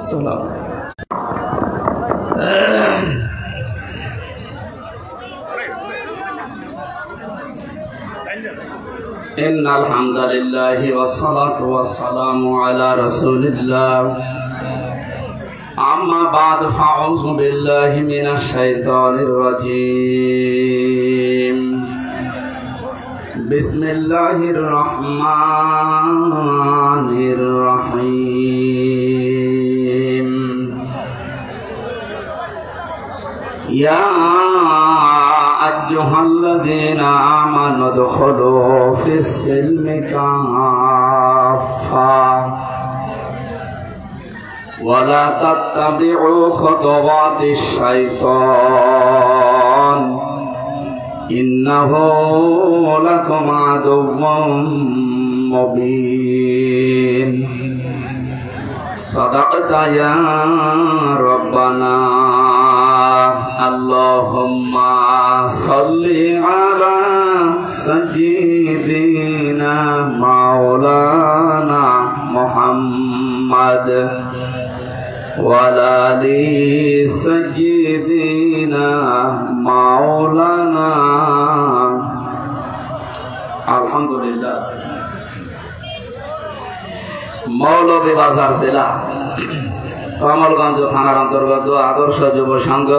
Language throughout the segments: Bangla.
সালাম। ইন্নাল হামদালিল্লাহি ওয়াস সালাতু ওয়াস সালামু আলা রাসূলিল্লাহ। আম্মা বা'দ ফাউযু বিল্লাহি মিনাশ শাইতানির রাজীম। বিসমিল্লাহির রহমানির রহিম। ইয়া আইয়ুহাল্লাযীনা আমানু উদখুলু ফিস-সিলমি কাফা ওয়া লা তাত্তাবি'উ খুতুওয়াতিশ শাইতান ইন্নাহু লাকুম আদুওয়ুম মুবিন। সাদাকতা ইয়া রাব্বানা। আল্লাহুম্মা সাল্লি আলা সাইয়্যিদিনা মাওলানা মুহাম্মাদ ওয়া আলা আলি সাইয়্যিদিনা মাওলানা। আলহামদুলিল্লাহ। মৌলভীবাজার জেলা কমলগঞ্জ থানার অন্তর্গত আদর্শ যুব সংঘ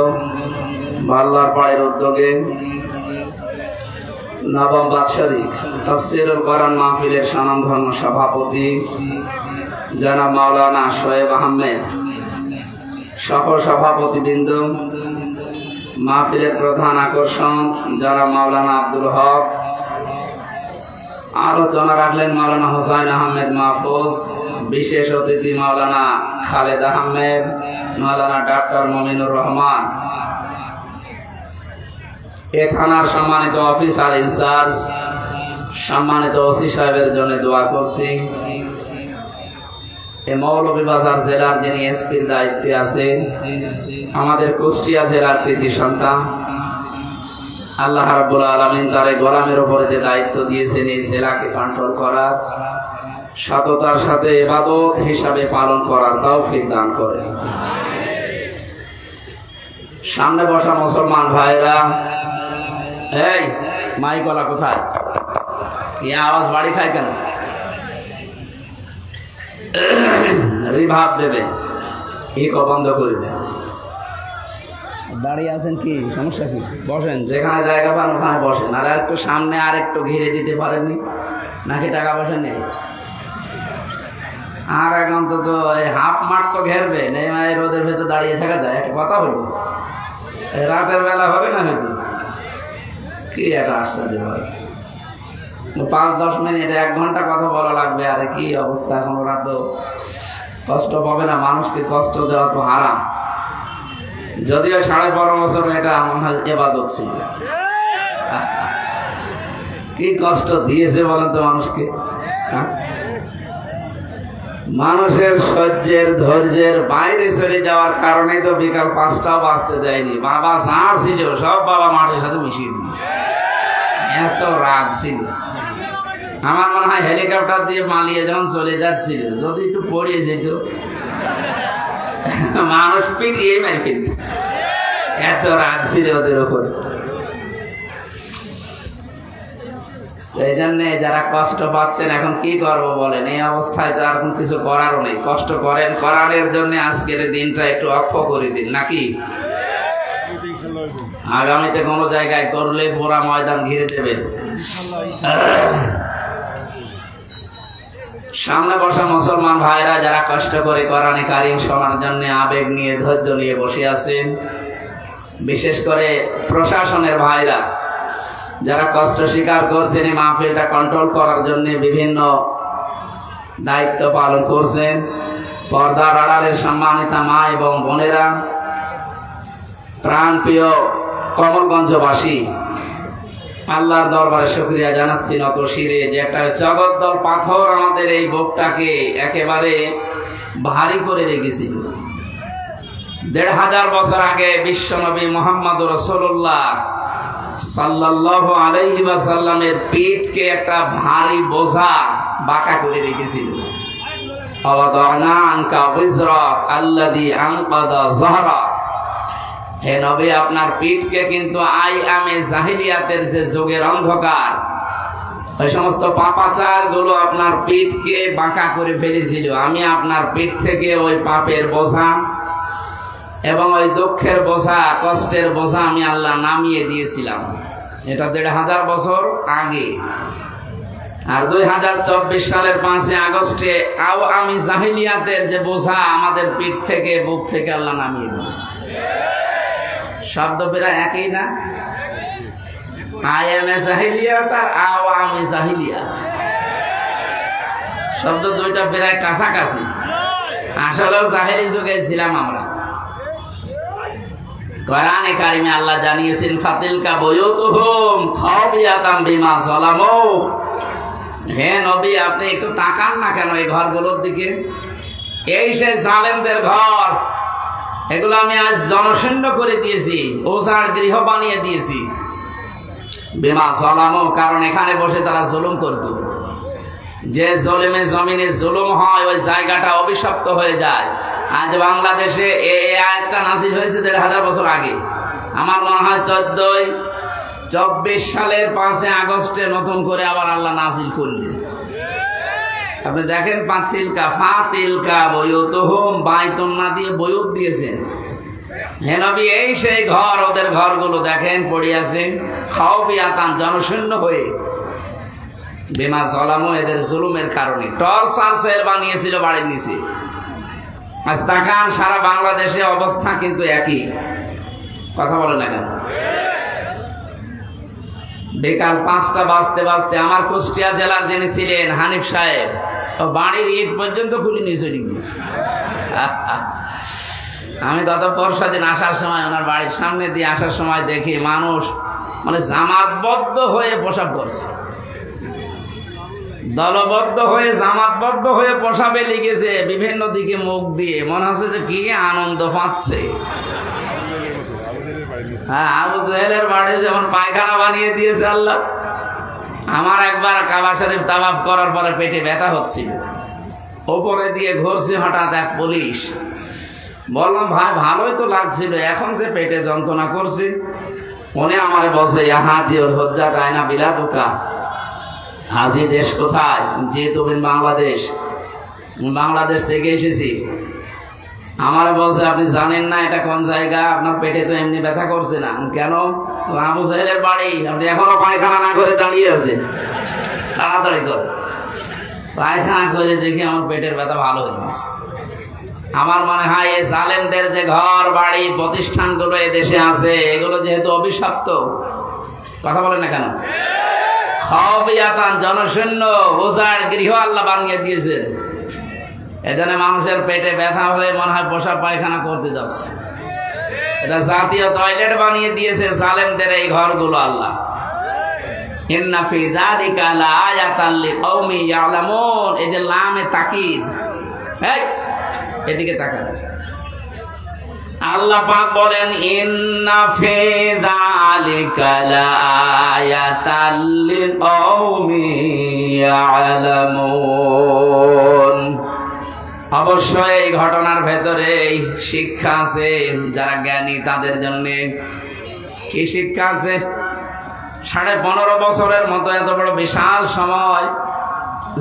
বাল্লারপাড়ের উদ্যোগে নবম বাৎসরিক তাফসীরুল কোরআন মাহফিলের স্বনামধন্য সভাপতি জনাব মাওলানা শোয়েব আহমেদ সহ সভাপতিবৃন্দ, মাহফিলের প্রধান আকর্ষণ জনাব মাওলানা আব্দুল হক, আলোচনা রাখলেন মাওলানা হুসাইন আহমেদ মাহফুজ, বিশেষ অতিথি মাওলানা খালেদ আহমেদ, মাওলানা ডাক্তার মমিনুর রহমান। এ থানার সম্মানিত অফিসার ইনচার্জ, সম্মানিত ওসি সাহেবের জন্য দোয়া করছি। এই মৌলভীবাজার জেলার যিনি এসপির দায়িত্বে আছেন, আমাদের কুষ্টিয়া জেলার কৃতি সন্তান, আল্লাহ রাব্বুল আলামিন তার গোলামের উপরে যে দায়িত্ব দিয়েছেন এই জেলাকে কন্ট্রোল করার, সততার সাথে ইবাদত হিসাবে পালন করার তৌফিক দান করেন। সামনে বসা মুসলমান ভাইরা, এই মাইকলা কোথায়? এই আওয়াজ বাড়ি খায় কেন? রিভাব দেবে, ইকো বন্ধ করে দেন। দাঁড়িয়ে আছেন কি সমস্যা কি? বসেন, যেখানে জায়গা পান ওখানে বসেন। আর একটু সামনে আর একটু ঘিরে দিতে পারেননি নাকি? টাকা পয়সা নেই? আর এক অন্তত এই হাফ মাঠ তো ঘেরবে, এই রোদের ভেতর দাঁড়িয়ে থাকা যায়? একটা কথা বলবো, রাতের বেলা হবে না হয়তো? কি একটা আশ্চর্য হয়, 5-10 মিনিট 1 ঘন্টা কথা বলা লাগবে। আরে কি অবস্থা! এখন ওরা তো কষ্ট পাবে না? মানুষকে কষ্ট দেওয়া তো হারাম। যদিও 12.5 বছর এটা মনে হয় ইবাদত ছিল। কি কষ্ট দিয়েছে বলেন তো মানুষকে? মানুষের সহ্যের ধৈর্যের বাইরে চলে যাওয়ার কারণে তো বিকাল 5টাও বাজতে দেয়নি। বাবা যা ছিল সব বাবা মাঠের সাথে মিশিয়ে দিয়েছে, এত রাগ ছিল। আমার মনে হয় হেলিকপ্টার দিয়ে মালিয়ে যখন চলে যাচ্ছিল, যদি একটু পড়িয়ে যেত মানুষ পিটিয়ে মেরে ফেলত, এত রাগ ছিল ওদের ওপর। এই জন্যে যারা কষ্ট পাচ্ছেন, এখন কি করবো বলেন? এই অবস্থায় তো আর কিছু করারও নেই। কষ্ট করেন, করানোর জন্য আজকের দিনটা একটু অক্ষ করে দিন নাকি? আগামীতে কোনো জায়গায় করলে পুরা ময়দান ঘিরে দেবেন। সামনে বসা মুসলমান ভাইরা যারা কষ্ট করে কোরআনে কারীম শোনার জন্য আবেগ নিয়ে ধৈর্য নিয়ে বসে আছেন, বিশেষ করে প্রশাসনের ভাইরা যারা কষ্ট স্বীকার করছেন এই মাহফিলটা কন্ট্রোল করার জন্য বিভিন্ন দায়িত্ব পালন করছেন, পর্দার আড়ালের সম্মানিতা মা এবং বোনেরা, প্রাণপ্রিয় কমলগঞ্জবাসী, আল্লাহর দরবারে শুকরিয়া জানাচ্ছি নত শিরে যে একটা জগদ্দল পাথর আমাদের এই বুকটাকে একেবারে ভারী করে রেখেছিল। ১৫০০ বছর আগে বিশ্বনবী মুহাম্মদ রাসূলুল্লাহ সাল্লাল্লাহু আলাইহি ওয়াসাল্লামের পিঠকে একটা ভারী বোঝা বাঁকা করে রেখেছিল। ওয়াদানা আনকা বিজরাক আল্লাযী আনকাযা যাহরাক। হে নবী, আপনার পিঠকে কিন্তু আইয়ামে জাহিলিয়াতের যে যুগের অন্ধকার, ওই সমস্ত পাপাচার গুলো আপনার পিঠকে বাঁকা করে ফেলেছিল। আমি আপনার পিঠ থেকে ওই পাপের বোঝা এবং ওই দুঃখের বোঝা, কষ্টের বোঝা আমি আল্লাহ নামিয়ে দিয়েছিলাম। এটা ১৫০০ বছর আগে। আর ২০২৪ সালের ৫ই আগস্টে আমি জাহিলিয়াতের যে বোঝা আমাদের পিঠ থেকে, বুক থেকে আল্লাহ নামিয়ে দিয়েছে। শব্দ প্রায় একই না? আইএমএ জাহিলিয়াত আর আওয়ামী জাহিলিয়াত, শব্দ দুইটা প্রায় কাছাকাছি। আসলে জাহিলি যুগে ছিলাম আমরা। কোরআনে কারিমে আল্লাহ জানিয়েছেন, ফাতিলকা বুয়ুতুহুম খাবিয়াতাম বিমা যালামু। হে নবী, আপনি একটু তাকান না কেন এই ঘরগুলোর দিকে? এই সেই জালেমদের ঘর। এগুলো আমি আজ জনশূন্য করে দিয়েছি, ওজার গৃহ বানিয়ে দিয়েছি। বিমা যালামু, কারণ এখানে বসে তারা জুলুম করত। যে জলিমে জমিনে জুলুম হয়, ওই জায়গাটা অভিশপ্ত হয়ে যায়। আজ বাংলাদেশে এই আয়াতটা নাযিল হয়েছে ১৫০০ বছর আগে। আমার মনে হয় ২৪ সালের ৫ই আগস্টে নতুন করে আবার আল্লাহ নাযিল করলেন। আপনি দেখেন, ফাতিলকা বুয়ুতুহুম, বাইতুন না দিয়ে বুয়ুত দিয়েছেন। হে নবী, এই সেই ঘর, ওদের ঘরগুলো দেখেন পড়ে আছে খাওফিয়াতান, জনশূন্য হয়ে। বিমা যালামু, এদের জুলুমের কারণে। টর্চার সেল বানিয়েছিল বাড়ির নিচে। আজ তাকান, সারা বাংলাদেশে অবস্থা কিন্তু একই। কথা বলে না কেন? বিকাল ৫টা বাজতে বাজতে আমার কুষ্টিয়া জেলার যিনি ছিলেন হানিফ সাহেব, বাড়ির ইট পর্যন্ত খুলে নিয়ে চলে গিয়েছে। আমি গত পরশু দিন আসার সময়, ওনার বাড়ির সামনে দিয়ে আসার সময় দেখি মানুষ মানে জামাতবদ্ধ হয়ে প্রসাব করছে, দলবদ্ধ হয়ে, জামাতবদ্ধ হয়ে প্রসাবে লিখেছে বিভিন্ন দিকে মুখ দিয়ে। মনে হচ্ছে যে কি আনন্দ পাচ্ছে। হ্যাঁ, আবু জেহেলের বাড়ি যেমন পায়খানা বানিয়ে দিয়েছে আল্লাহ। আমার একবার কাবা শরীফ তাওয়াফ করার পরে পেটে ব্যথা হচ্ছিল, ওপরে দিয়ে ঘুরছে, হঠাৎ এক পুলিশ। বললাম, ভাই ভালোই তো লাগছিল, এখন যে পেটে যন্ত্রণা করছে। উনি আমার বলছে, হাজি ওর হজ্জাত আয়না বিলাদুকা। হাজি দেশ কোথায়? যে তুমি বাংলাদেশ। বাংলাদেশ থেকে এসেছি। আমার বলছে, আপনি জানেন না এটা কোন জায়গা? আপনার পেটে তো এমনি ব্যথা করছে না কেন? আবু জাহেলের বাড়ি, আপনি এখনো পায়খানা না করে দাঁড়িয়ে আছেন, তাড়াতাড়ি করে পায়খানা করে দেখি আমার পেটের ব্যথা ভালো হয়ে গেছে। আমার মনে হয় এই জালেমদের যে ঘর বাড়ি প্রতিষ্ঠানগুলো এ দেশে আছে, এগুলো যেহেতু অভিশপ্ত, কথা বলেন না কেন, খাওফিয়াতান, জনশূন্য, ওজার গৃহ আল্লাহ বানিয়ে দিয়েছেন। এখানে মানুষের পেটে ব্যথা হলে মনে হয় পোশাক পায়খানা করতে যাচ্ছে। এটা জাতীয় টয়লেট বানিয়ে দিয়েছে জালেমদের এই ঘরগুলো আল্লাহ। ইন্না ফি যালিকা লাআয়াতান লিকাউমি ইয়ালামুন, এই যে লামে তাকিদ, এই এদিকে তাকান। আল্লাহ পাক বলেন, ইন্না ফি যালিকা লাআয়াতান লিকাউমি ইয়ালামুন। অবশ্যই এই ঘটনার ভেতরে শিক্ষা আছে যারা জ্ঞানী তাদের জন্য। কি শিক্ষা আছে? 15.5 বছরের মতো এত বড় বিশাল সময়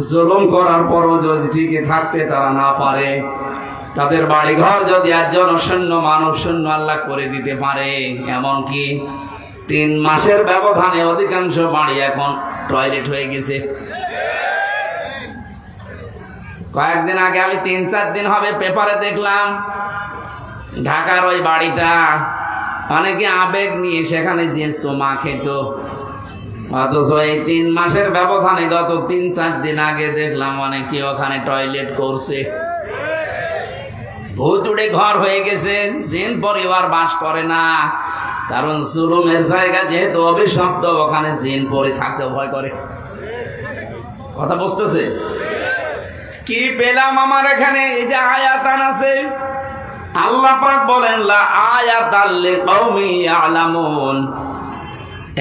জুলুম করার পরও যদি টিকে থাকতে তারা না পারে, তাদের বাড়িঘর যদি একজন শূন্য মানব শূন্য আল্লাহ করে দিতে পারে, এমনকি 3 মাসের ব্যবধানে অধিকাংশ বাড়ি এখন টয়লেট হয়ে গেছে। কয়েকদিন আগে, আমি 3-4 দিন হবে পেপারে দেখলাম, ঢাকার ওই বাড়িটা অনেকে আবেগ নিয়ে সেখানে যে চুমা খেত, অথচ এই 3 মাসের ব্যবধানে গত 3-4 দিন আগে দেখলাম অনেকে ওখানে টয়লেট করছে। ভুতুড়ে ঘর হয়ে গেছে, জিন পরিবার বাস করে না, কারণ জুলুমের জায়গা যেহেতু অভিশপ্ত, ওখানে জিন পরি থাকতে ভয় করে। কথা বুঝতেছে? কি পেলাম আমার এখানে? এই যে আয়াতান আছে, আল্লাহ পাক বলেন লা আয়াতাল লিকাউমি ইয়ালামুন।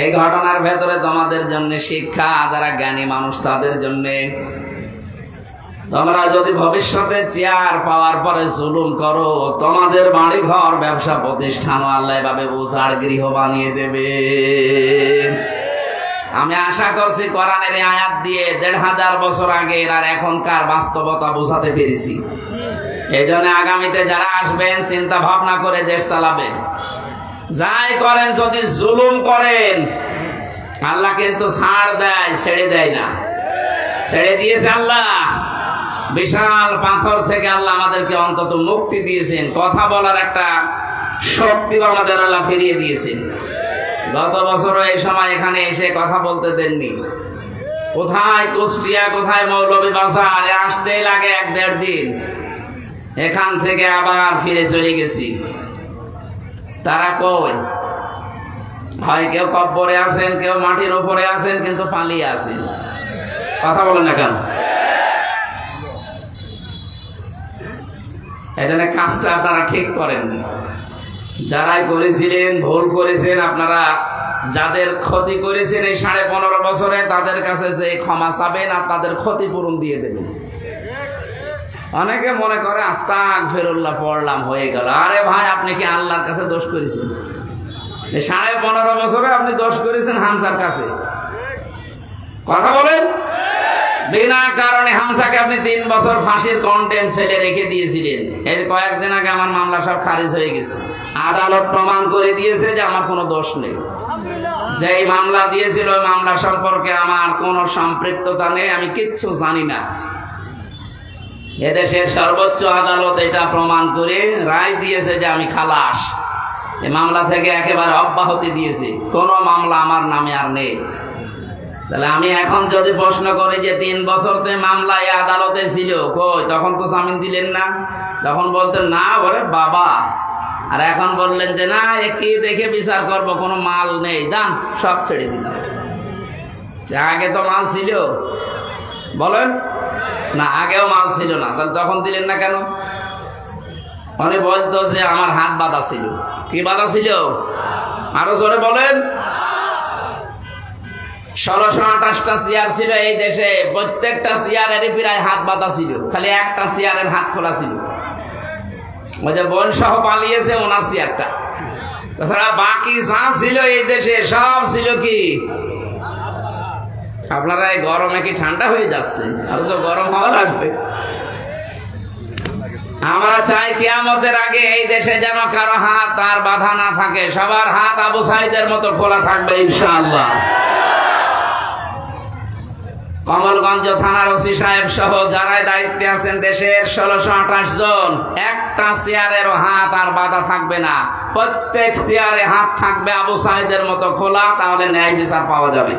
এই ঘটনার ভেতরে তোমাদের জন্য শিক্ষা, যারা জ্ঞানী মানুষ তাদের জন্য। তোমরা যদি ভবিষ্যতে চেয়ার পাওয়ার পরে জুলুম করো, তোমাদের বাড়ি ঘর ব্যবসা প্রতিষ্ঠান আল্লাহ এভাবে উজাড় গৃহ বানিয়ে দেবে। আমি আশা করছি কোরআনের আয়াত দিয়ে ১৫০০ বছর আগে আর এখনকার বাস্তবতা বোঝাতে পেরেছি। এই জন্য আগামীতে যারা আসবেন চিন্তা ভাবনা করে দেশ চালাবেন। যাই করেন, যদি জুলুম করেন আল্লাহ কিন্তু ছাড় দেয়, ছেড়ে দেয় না। ছেড়ে দিয়েছে আল্লাহ, বিশাল পাথর থেকে আল্লাহ আমাদেরকে অন্তত মুক্তি দিয়েছেন, কথা বলার একটা শক্তি আমাদের আল্লাহ ফিরিয়ে দিয়েছেন। গত বছরও এই সময় এখানে এসে কথা বলতে দেননি। কোথায় কুষ্টিয়া, কোথায় মৌলভীবাজার, আসতেই লাগে ১-১.৫ দিন। এখান থেকে আবার ফিরে চলে গেছি। তারা কই? হয় কেউ কব্বরে আছেন, কেউ মাটির উপরে আছেন, কিন্তু পালিয়ে আছেন। কথা বলেন না কেন? এখানে কাজটা আপনারা ঠিক করেননি। যারাই করেছিলেন ভুল করেছেন, আপনারা যাদের ক্ষতি করেছেন এই ১৫.৫ বছরে তাদের কাছে যে ক্ষমা চাবেন আর তাদের ক্ষতিপূরণ দিয়ে দেবেন। অনেকে মনে করে আস্তাগফিরুল্লাহ পড়লাম হয়ে গেল। আরে ভাই, আপনি কি আল্লাহর কাছে দোষ করেছেন? এই ১৫.৫ বছরে আপনি দোষ করেছেন হামসার কাছে। কথা বলেন। বিনা কারণে হামসাকে আপনি 3 বছর ফাঁসির কন্টেন্ট ছেলে রেখে দিয়েছিলেন। এই কয়েকদিন আগে আমার মামলা সব খারিজ হয়ে গেছে। আদালত প্রমাণ করে দিয়েছে যে আমার কোনো দোষ নেই। যেই মামলা দিয়েছিল ওই মামলা সম্পর্কে আমার কোনো সম্পৃক্ততা নেই, আমি কিচ্ছু জানি না। এদেশের সর্বোচ্চ আদালত এটা প্রমাণ করে রায় দিয়েছে যে আমি খালাস। এই মামলা থেকে একেবারে অব্যাহতি দিয়েছে, কোনো মামলা আমার নামে আর নেই। তাহলে আমি এখন যদি প্রশ্ন করি যে 3 বছর তো মামলা এই আদালতে ছিল, কই তখন তো জামিন দিলেন না? তখন বলতেন না ওরে বাবা, আর এখন বললেন যে না কি দেখে বিচার করব, কোনো মাল নেই, দান সব ছেড়ে দিলাম। আগে তো মাল ছিল, বলেন না? আগেও মাল ছিল না, তাহলে তখন দিলেন না কেন? উনি বলতো যে আমার হাত বাঁধা ছিল। কি বাঁধা ছিল? আরো জোরে বলেন। ১৬২৮টা চেয়ার ছিল এই দেশে, প্রত্যেকটা চেয়ারেরই প্রায় হাত বাঁধা ছিল, খালি একটা চেয়ারের হাত খোলা ছিল। ওই যে বোন সহ পালিয়েছে ওনার চেয়ারটা, তাছাড়া বাকি যা ছিল এই দেশে সব ছিল কি? আপনারা এই গরমে কি ঠান্ডা হয়ে যাচ্ছে? আরো তো গরম হওয়া লাগবে। আমরা চাই কিয়ামতের আগে এই দেশে যেন কারো হাত আর বাধা না থাকে, সবার হাত আবু সাইদের মতো খোলা থাকবে ইনশাআল্লাহ। কমলগঞ্জ থানার ওসি সাহেব সহ যারাই দায়িত্বে আছেন দেশের ১৬২৮ জন, একটা চেয়ারেরও হাত আর বাধা থাকবে না। প্রত্যেক চেয়ারে হাত থাকবে আবু সাইদের মতো খোলা, তাহলে ন্যায় বিচার পাওয়া যাবে।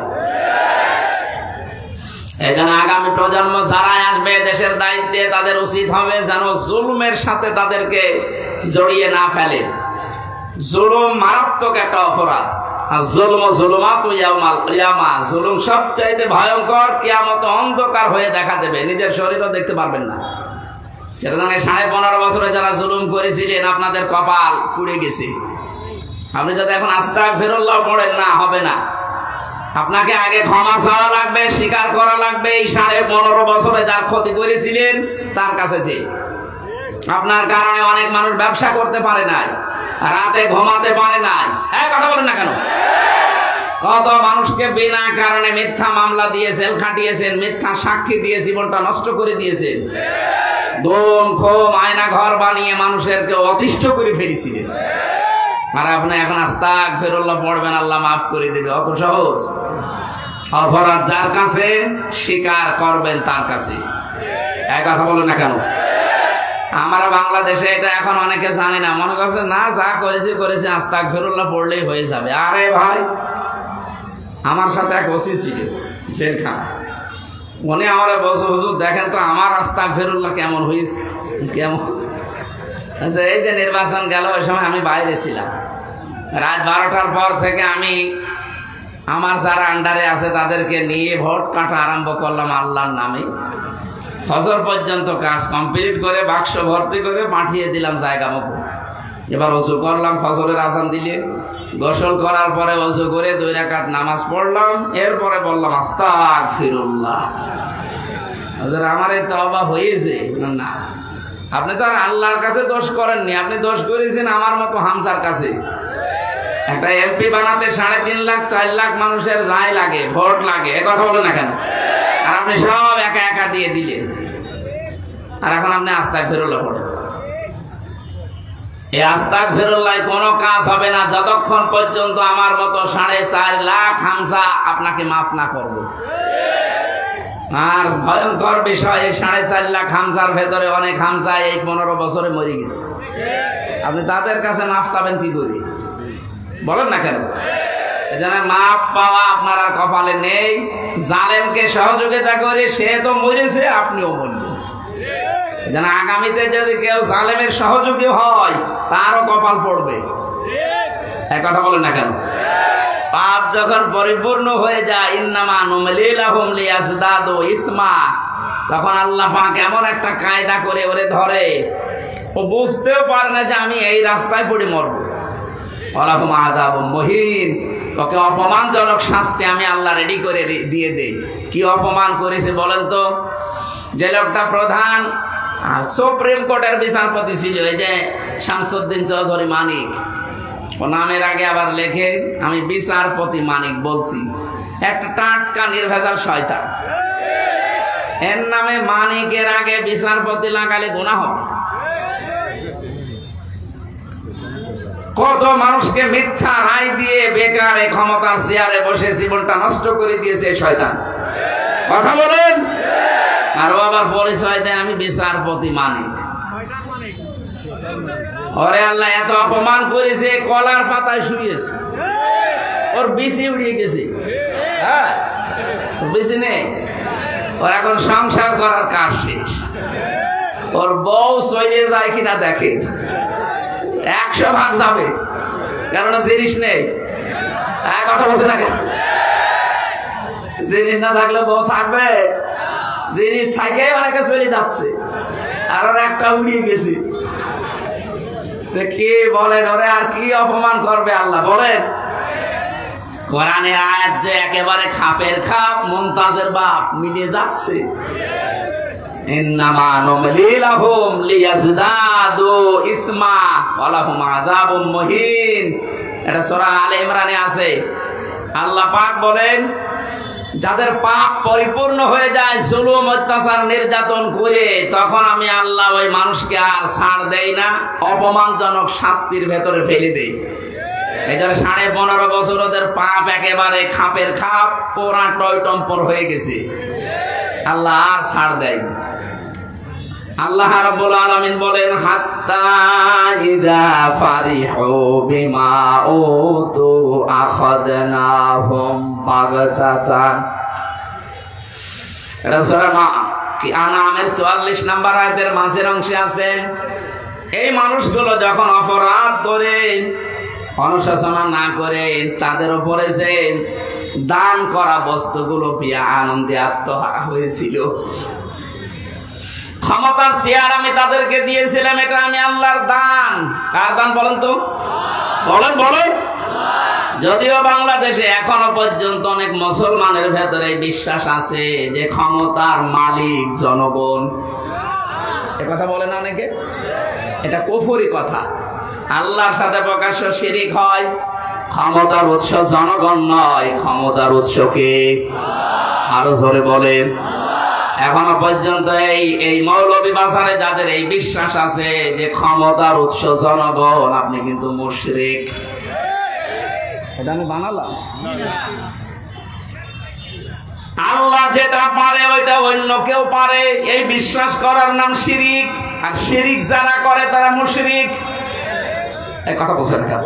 এখানে আগামী প্রজন্ম যারাই আসবে দেশের দায়িত্বে, তাদের উচিত হবে যেন জুলুমের সাথে তাদেরকে জড়িয়ে না ফেলে। জুলুম মারাত্মক একটা অপরাধ। জুলুম সবচাইতে ভয়ঙ্কর, কিয়ামতে অন্ধকার হয়ে দেখা দেবে, নিজের শরীরও দেখতে পারবেন না। সেটা 15.5 বছরে যারা জুলুম করেছিলেন আপনাদের কপাল পুড়ে গেছে। আপনি যদি এখন আস্তাগফিরুল্লাহ পড়েন না, হবে না। আপনাকে আগে ক্ষমা চাওয়া লাগবে, স্বীকার করা লাগবে এই 15.5 বছরে যার ক্ষতি করেছিলেন তার কাছে। যে আপনার কারণে অনেক মানুষ ব্যবসা করতে পারে নাই, রাতে ঘুমাতে পারে নাই। কথা বলেন না কেন? কত মানুষকে বিনা কারণে মিথ্যা মামলা দিয়ে জেল খাটিয়েছেন, মিথ্যা সাক্ষী দিয়ে জীবনটা নষ্ট করে দিয়েছেন। দোন খোম আয়না ঘর বানিয়ে মানুষেরকে অতিষ্ঠ করে ফেলেছিলেন। আর আপনি এখন আস্তাগফিরুল্লাহ পড়বেন, আল্লাহ মাফ করে দেবে। অত সহজ? অপরাধ যার কাছে, স্বীকার করবেন তার কাছে। কথা বলেন না কেন? আমরা বাংলাদেশে এটা এখন অনেকে জানি না, মনে করছে না যা করেছি আস্তাগফিরুল্লাহ পড়লেই হয়ে যাবে। আরে ভাই, আমার সাথে এক ওসি ছিল জেলখানা, উনি আমার বসে হুজুর দেখেন তো আমার আস্তাগফিরুল্লাহ কেমন হয়েছে। কেমন? এই যে নির্বাচন গেল ওই সময় আমি বাইরে ছিলাম, রাত 12টার পর থেকে আমি আমার যারা আন্ডারে আছে তাদেরকে নিয়ে ভোট কাটা আরম্ভ করলাম আল্লাহর নামে। ফজর পর্যন্ত কাজ কমপ্লিট করে বাক্স ভর্তি করে পাঠিয়ে দিলাম জায়গা মতো। এবার ওযু করলাম, ফজরের আযান দিলে গোসল করার পরে ওযু করে 2 রাকাত নামাজ পড়লাম, এরপরে বললাম আস্তাগফিরুল্লাহ। আমার এই তওবা হয়েছে না, আপনি তো আর আল্লাহর কাছে দোষ করেননি, আপনি দোষ করেছেন আমার মতো হামসার কাছে। একটা এমপি বানাতে 3.5 লাখ 4 লাখ মানুষের রায় লাগে, ভোট লাগে, এ কথা বলে না কেন? আর আপনি সব একা একা দিয়ে দিলেন, আর এখন আপনি আস্তাগফিরুল্লাহ পড়েন। এই আস্তাগফিরুল্লাহ কোনো কাজ হবে না যতক্ষণ পর্যন্ত আমার মতো 4.5 লাখ হামসা আপনাকে মাফ না করবে। আর ভয়ঙ্কর বিষয়, এই 4.5 লাখ হামসার ভেতরে অনেক হামসা এই 15 বছরে মরে গেছে। আপনি তাদের কাছে মাফ চাবেন কি করে? বলেন না কেন? এজন্য মাফ পাওয়া আপনার আর কপালে নেই। জালেমকে সহযোগিতা করে সে তো মরেছে, আপনিও মরবেন। এজন্য আগামীতে যদি কেউ জালেমের সহযোগী হয় তারও কপাল পড়বে। এক কথা বলেন না কেন? পাপ যখন পরিপূর্ণ হয়ে যায়, ইন্নামা নুমলি লাহুম লিয়াজদাদু ইসমা, তখন আল্লাহ পাক এমন একটা কায়দা করে ওরে ধরে, ও বুঝতেও পারে না যে আমি এই রাস্তায় পড়ে মরব। ওয়ালাহুম আযাবুম মুহিন, ওকে অপমানজনক শাস্তি আমি আল্লাহ রেডি করে দিয়ে দেই। কি অপমান করেছে বলেন তো? যে লোকটা প্রধান সুপ্রিম কোর্টের বিচারপতি ছিল, এই যে শামসুদ্দিন চৌধুরী মানিক, ও নামের আগে আবার লেখে আমি বিচারপতি মানিক বলছি, একটা টাটকা নির্ভেজাল শয়তান। এর নামে মানিকের আগে বিচারপতি লাগালে গুনাহ হবে। কত মানুষকে মিথ্যা রায় দিয়ে বেকার এই ক্ষমতার চেয়ারে বসে জীবনটা নষ্ট করে দিয়েছে শয়তান। কথা বলেন। আর আবার পরিচয় দেয় আমি বিচারপতি মানিক। ওরে আল্লাহ এত অপমান করেছে, কলার পাতায় শুয়েছে, ওর বিচি উড়িয়ে গেছে। হ্যাঁ, বিচি নেই ওর, এখন সংসার করার কাজ শেষ। ওর বউ চলে যায় কিনা দেখে, 100 ভাগ যাবে, কেননা জিনিস নেই। কথা বলছে না কেন? জিনিস না থাকলে বউ থাকবে? জিনিস থাকে অনেকে চলে যাচ্ছে, আর ওর একটা উড়িয়ে গেছে। কি বলেন? ওরে আর কি অপমান করবে আল্লাহ বলেন? কোরআনের আয়াত যে একেবারে খাপের খাপ, মুমতাজের বাপ মিলিয়ে যাচ্ছে। ইন্নামা নুমলি লাহুম লিয়াজদাদু ইসমা ওয়ালাহুম আযাবুম মুহিন। এটা সূরা আলে ইমরানে আছে। আল্লাহ পাক বলেন, যাদের পাপ পরিপূর্ণ হয়ে যায় জুলুম অত্যাচার নির্যাতন করে, তখন আমি আল্লাহ ওই মানুষকে আর ছাড় দেই না, অপমানজনক শাস্তির ভেতরে ফেলে দেই। এই জন্য 15.5 বছর ওদের পাপ একেবারে খাপের খাপ, পোড়া টয়টম্পর হয়ে গেছে। আল্লাহ আর ছাড় দেয় না। আল্লাহ রাব্বুল আলামিন বলেন, হাত্তা ইযা ফারিহু বিমা উতু আখাযনাহুম বাগতাতান। এটা সূরা আনামের 44 নম্বর আয়াতের মাঝের অংশে আছে। এই মানুষগুলো যখন অপরাধ করে, অনুশাসনা না করে, তাদের উপরে যে দান করা বস্তুগুলো পেয়ে আনন্দে আত্মহারা হয়েছিল, ক্ষমতার চেয়ার আমি তাদেরকে দিয়েছিলাম, এটা আমি আল্লাহর দান। কার দান বলেন তো? বলেন বলেন। যদিও বাংলাদেশে এখনো পর্যন্ত অনেক মুসলমানের ভেতরে বিশ্বাস আছে যে ক্ষমতার মালিক জনগণ। এ কথা বলে না অনেকে, এটা কুফরি কথা। আল্লাহর সাথে প্রকাশ্য শিরিক হয়। ক্ষমতার উৎস জনগণ নয়, ক্ষমতার উৎস কে? আরো জোরে বলেন। এখনো পর্যন্ত এই মৌলবী বাজারে যাদের এই বিশ্বাস আছে যে ক্ষমতার উৎস জনগণ, আপনি কিন্তু মুশরিক। এটা আমি বানালাম। আল্লাহ যেটা পারে ওইটা অন্য কেউ পারে, এই বিশ্বাস করার নাম শিরিক। আর শিরিক যারা করে তারা মুশরিক। এই কথা বলছেন কেন?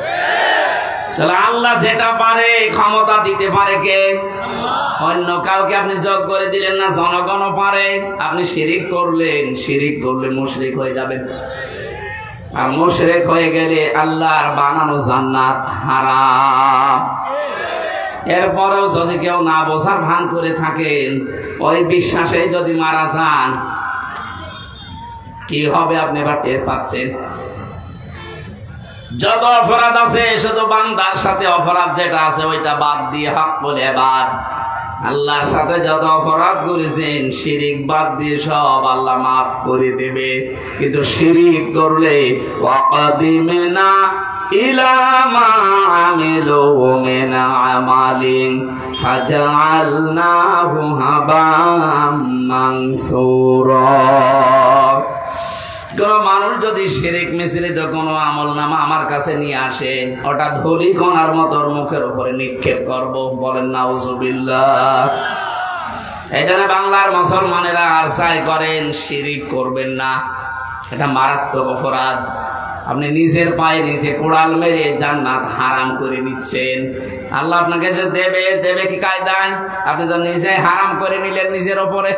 তাহলে আল্লাহ যেটা পারে, ক্ষমতা দিতে পারে কে? অন্য কাউকে আপনি যোগ করে দিলেন না, জনগণও পারে। আপনি শিরিক করলেন, শিরিক করলে মুশরিক হয়ে যাবেন। আর মুশরিক হয়ে গেলে আল্লাহর বানানো জান্নাত হারাম। এরপরেও যদি কেউ না বোঝার ভান করে থাকেন, ওই বিশ্বাসে যদি মারা যান, কি হবে আপনি এবার টের পাচ্ছেন। যত অপরাধ আছে শুধু বান্দার সাথে অপরাধ যেটা আছে ওইটা বাদ দিয়ে হক বলে বাদ আল্লাহর সাথে যত অপরাধ করেছেন শিরিক বাদ দিয়ে সব আল্লাহ মাফ করে দেবে, কিন্তু শিরিক করলে ওয়াকাদিমনা ইলা মা আমিলু মিন আমালিন ফাজআলনাহু হাবাম মানসুরা। কোন মানুষ যদি শিরিক মিশ্রিত কোনো আমল নামা আমার কাছে নিয়ে আসে, ওটা ধুলি কণার মতো মুখের উপরে নিক্ষেপ করব, বলেন নাউজুবিল্লাহ। এখানে বাংলার মুসলমানেরা আর চাই করেন শিরিক করবেন না, এটা মারাত্মক অপরাধ। আপনি নিজের পায়ে নিজে কোড়াল মেরে জান্নাত হারাম করে নিচ্ছেন। আল্লাহ আপনাকে যে দেবে কি কায়দায়? আপনি তো নিজে হারাম করে নিলেন নিজের ওপরে।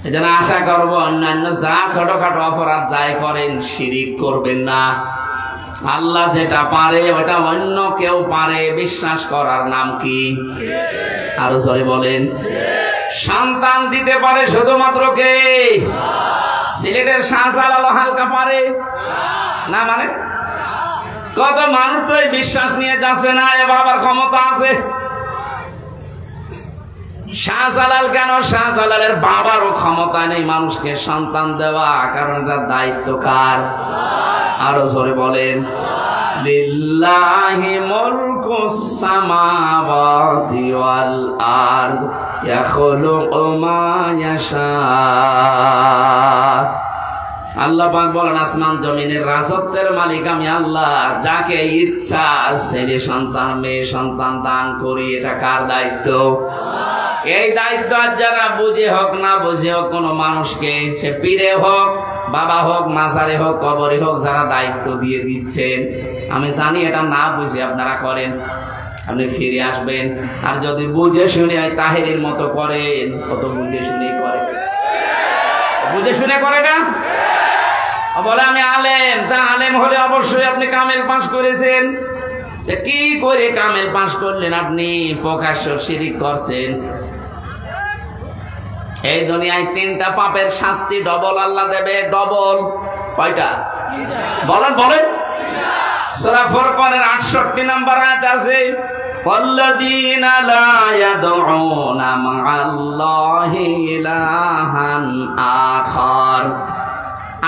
এজন্য আশা করবো অন্যান্য যা ছোটখাটো অপরাধ যাই করেন শিরিক করবেন না। আল্লাহ যেটা পারে ওটা অন্য কেউ পারে বিশ্বাস করার নাম কি? আরো জোরে বলেন। সন্তান দিতে পারে শুধুমাত্র কে? সিলেটের শাহজালাল হালকা পারে না? মানে কত মানুষ তো এই বিশ্বাস নিয়ে যাচ্ছে না এ বাবার ক্ষমতা আছে। শাহজালাল কেন? শাহজালালের বাবারও ক্ষমতা নেই মানুষকে সন্তান দেওয়া, কারণ এটার দায়িত্ব কার? আরো জোরে বলেন। লিল্লাহি মুলকুস সামাওয়াতি ওয়াল আরদ ইয়াখলুকু মা ইয়াশা। আল্লাহ পাক বলেন আসমান জমিনের রাজত্বের মালিক আমি আল্লাহ, যাকে ইচ্ছা ছেলে সন্তান মেয়ে সন্তান দান করি। এটা কার দায়িত্ব? এই দায়িত্ব যারা বুঝে হোক না বুঝে হোক কোন মানুষকে, সে পীরে হোক বাবা হোক মাজারে হোক কবরে হোক, যারা দায়িত্ব দিয়ে দিচ্ছেন, আমি জানি এটা না বুঝে আপনারা করেন, আপনি ফিরে আসবেন। আর যদি বুঝে শুনে তাহেরির মতো করেন, কত বুঝে শুনে করে, বুঝে শুনে করে না, বলে আমি আলেম। তা আলেম হলে অবশ্যই আপনি কামেল পাশ করেছেন। কি করে কামেল পাশ করলেন? আপনি প্রকাশ্য শিরিক করছেন। এই দুনিয়ায় তিনটা পাপের শাস্তি ডবল আল্লাহ দেবে। ডবল কয়টা? বলেন বলেন। সূরা ফুরকানের 68 নম্বর আয়াত আছে, ওয়াল্লাযীনা লা ইয়াদউনা মা'আল্লাহি ইলাহান আখার।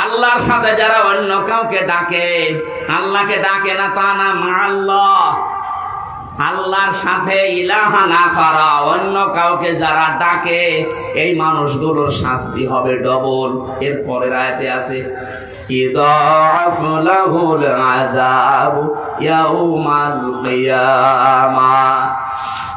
আল্লাহর সাথে যারা অন্য কাউকে ডাকে, আল্লাহকে ডাকে না তা না, মা'আল্লাহ আল্লাহর সাথে ইলাহান আখারা অন্য কাউকে যারা ডাকে, এই মানুষগুলোর শাস্তি হবে ডবল। এর পরের আয়াতে আছে ইদাফু লাহুল আযাবু ইয়াউমাল কিয়ামাহ।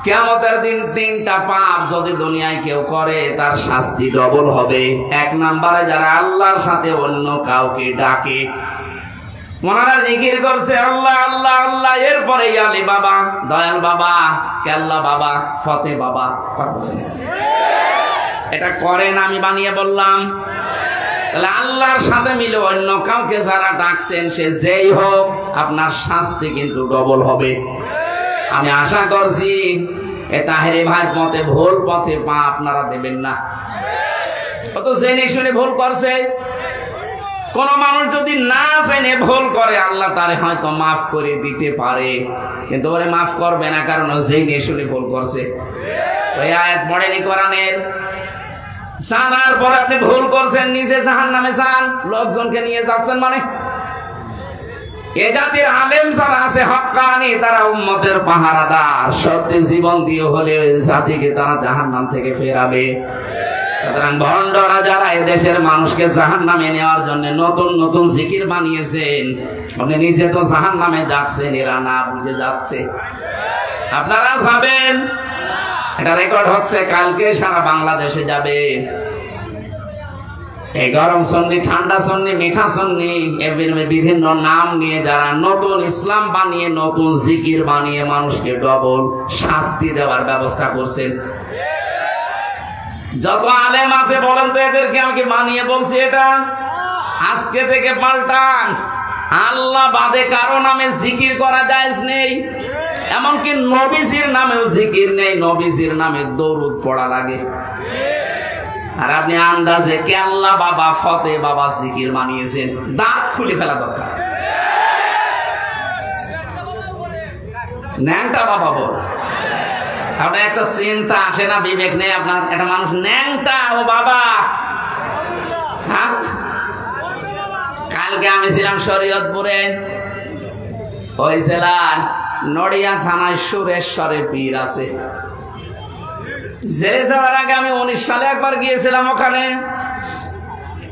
কিয়ামতের দিন তিনটা পাপ যদি দুনিয়ায় কেউ করে তার শাস্তি ডবল হবে। এক নম্বরে যারা আল্লাহর সাথে অন্য কাউকে ডাকে, ওনারা জিকির করছে আল্লাহ আল্লাহ আল্লাহ, এরপরে আলী বাবা, দয়াল বাবা, কেল্লা বাবা, ফতে বাবা, এটা করেন আমি বানিয়ে বললাম? তাহলে আল্লাহর সাথে মিলে অন্য কাউকে যারা ডাকছেন, সে যেই হোক, আপনার শাস্তি কিন্তু ডবল হবে। আমি আশা করছি এ তাহেরি ভাই মতে ভুল পথে পা আপনারা দেবেন না। কত জেনে শুনে ভুল করছে। কোন মানুষ যদি না জেনে ভুল করে, আল্লাহ তারে হয়তো মাফ করে দিতে পারে, কিন্তু ওরে মাফ করবে না, কারণ জেনে শুনে ভুল করছে। ওই আয়াত পড়েনি কোরআনের? জানার পর আপনি ভুল করছেন, নিজে জাহান্নামে যান, লোকজনকে নিয়ে যাচ্ছেন। মানে এ জাতির আলেম যারা আছে হক্কানি, তারা উম্মতের পাহারাদার, সত্যি জীবন দিয়ে হলে জাতিকে তারা জাহান্নাম থেকে ফেরাবে। সুতরাং ভণ্ডরা যারা এদেশের মানুষকে জাহান্নামে নেওয়ার জন্য নতুন নতুন জিকির বানিয়েছেন, আপনি নিজে তো জাহান্নামে যাচ্ছেন, এরা না বুঝে যাচ্ছে। আপনারা যাবেন, এটা রেকর্ড হচ্ছে, কালকে সারা বাংলাদেশে যাবে। এই গরম সন্নি, ঠান্ডা সন্নি, মিঠা সন্নি, বিভিন্ন নাম নিয়ে যারা নতুন ইসলাম বানিয়ে নতুন জিকির বানিয়ে মানুষকে ডবল শাস্তি দেওয়ার ব্যবস্থা করছেন। যত আলেম আছে বলেন তো, এদেরকে আমাকে বানিয়ে বলছি এটা? আজকে থেকে পাল্টান। আল্লাহ বাদে কারো নামে জিকির করা যায় নেই, এমনকি নবীজির নামেও জিকির নেই। নবীজির নামে দরুদ পড়া লাগে। আর আপনি আন্দাজে কেল্লা বাবা, ফতে বাবা জিকির বানিয়েছেন। দাঁত খুলে ফেলা দরকার। ন্যাংটা বাবা বল, আপনার একটা চিন্তা আসে না, বিবেক নেই আপনার? একটা মানুষ ন্যাংটা, ও বাবা। হ্যাঁ, কালকে আমি ছিলাম শরীয়তপুরে, ওই জেলার নড়িয়া থানায় সুরেশ্বরে পীর আছে। জেলে যাওয়ার আগে আমি 19 সালে একবার গিয়েছিলাম ওখানে।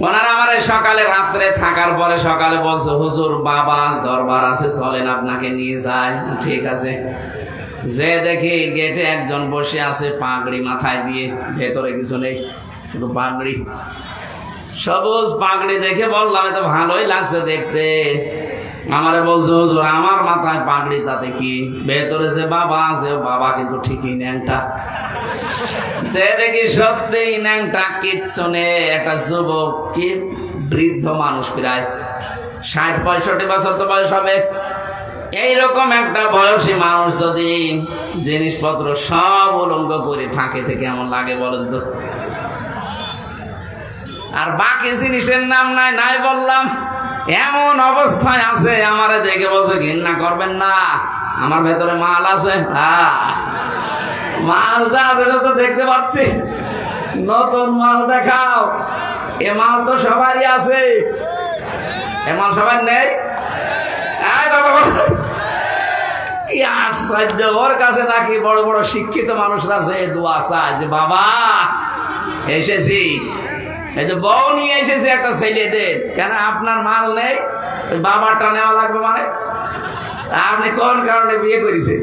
ওনারা আমার সকালে রাত্রে থাকার পরে সকালে বলছে, হুজুর বাবা দরবার আছে, চলেন আপনাকে নিয়ে যায়। ঠিক আছে, যে দেখি গেটে একজন বসে আছে পাগড়ি মাথায় দিয়ে, ভেতরে কিছু নেই, শুধু পাগড়ি, সবুজ পাগড়ি। দেখে বললাম এত ভালোই লাগছে দেখতে। আমারে বলছে, হুজুর আমার মাথায় পাগড়ি তাতে কি, ভেতরে যে বাবা আছে বাবা কিন্তু ঠিকই ন্যাংটা। সে দেখি সত্যি ন্যাংটা, কিচ্ছু নেই। একটা যুবক, কি বৃদ্ধ মানুষ, প্রায় 60-65 বছর তো বয়স হবে। এইরকম একটা বয়সী মানুষ যদি জিনিসপত্র সব উলঙ্গ করে থাকে তো কেমন লাগে বলেন তো? আর বাকি জিনিসের নাম নাই নাই বললাম, এমন অবস্থায় আছে। আমারে দেখে বলছে, ঘৃণা করবেন না, আমার ভেতরে মাল আছে। মাল যা আছে তো দেখতে পাচ্ছি, নতুন মাল দেখাও। এ মাল তো সবারই আছে, এ মাল সবার নেই। কি আশ্চর্য, ওর কাছে নাকি বড় বড় শিক্ষিত মানুষরা আছে, দোয়া চায় যে বাবা এসেছি, এই যে বউ নিয়ে এসেছি একটা ছেলেদের, কেন আপনার মাল নেই, বাবারটা নেওয়া লাগবে মানে? আপনি কোন কারণে বিয়ে করেছেন?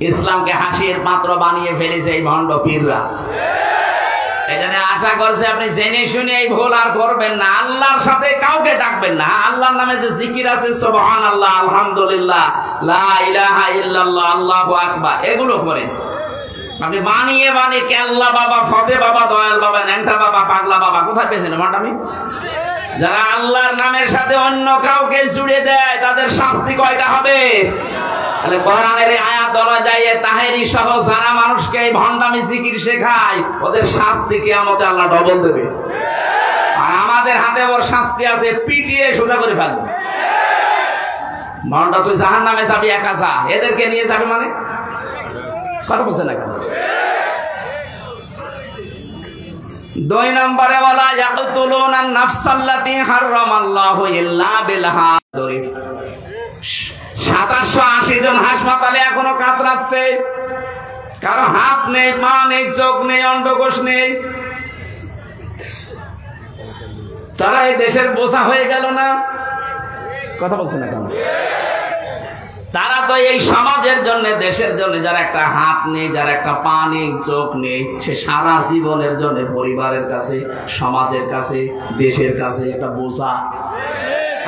ইসলামকে হাসির পাত্র বানিয়ে ফেলেছে এই ভণ্ড পীররা। এখানে আশা করছে আপনি জেনে শুনে এই ভুল আর করবেন না। আল্লাহর সাথে কাউকে ডাকবেন না। আল্লাহর নামে যে জিকির আছে, সুবহানাল্লাহ, আলহামদুলিল্লাহ, লা ইলাহা ইল্লাল্লাহ, আল্লাহু আকবার, এগুলো করেন। আপনি বানিয়ে বানিয়ে কেল্লা বাবা, ফতে বাবা, দয়াল বাবা, ন্যাংটা বাবা, পাগলা বাবা, কোথায় পেয়েছেন মাটামি? যারা আল্লাহর নামের সাথে অন্য কাউকে জুড়ে দেয় তাদের শাস্তি কয়টা হবে? তাহলে কোরআনের আয়াত অনুযায়ী তাহেরি সহ যারা মানুষকে এই ভণ্ডামি জিকির শেখায়, ওদের শাস্তি কিয়ামতে আল্লাহ ডবল দেবে। আর আমাদের হাতে ওর শাস্তি আছে, পিটিয়ে সোজা করে ফেলবে। ভণ্ডা তুই জাহান্নামে যাবি, একা যা, এদেরকে নিয়ে যাবে মানে? কথা বলছে না কেন? 2 নম্বরে বলা, ইয়াকতুলুনান নাফসাল্লাতী হারামাল্লাহু ইল্লা বিল হক। 780 জন হাসপাতালে এখনো কাতরাচ্ছে, কারো হাত নেই, পা নেই, চোখ নেই, অন্ডকোষ নেই। তারা এই দেশের বোঝা হয়ে গেল না? কথা বলছে না কেন? তারা তো এই সমাজের জন্য, দেশের জন্য, যার একটা হাত নেই, যার একটা পা নেই, চোখ নেই, সে সারা জীবনের জন্য পরিবারের কাছে, সমাজের কাছে, দেশের কাছে একটা বোঝা।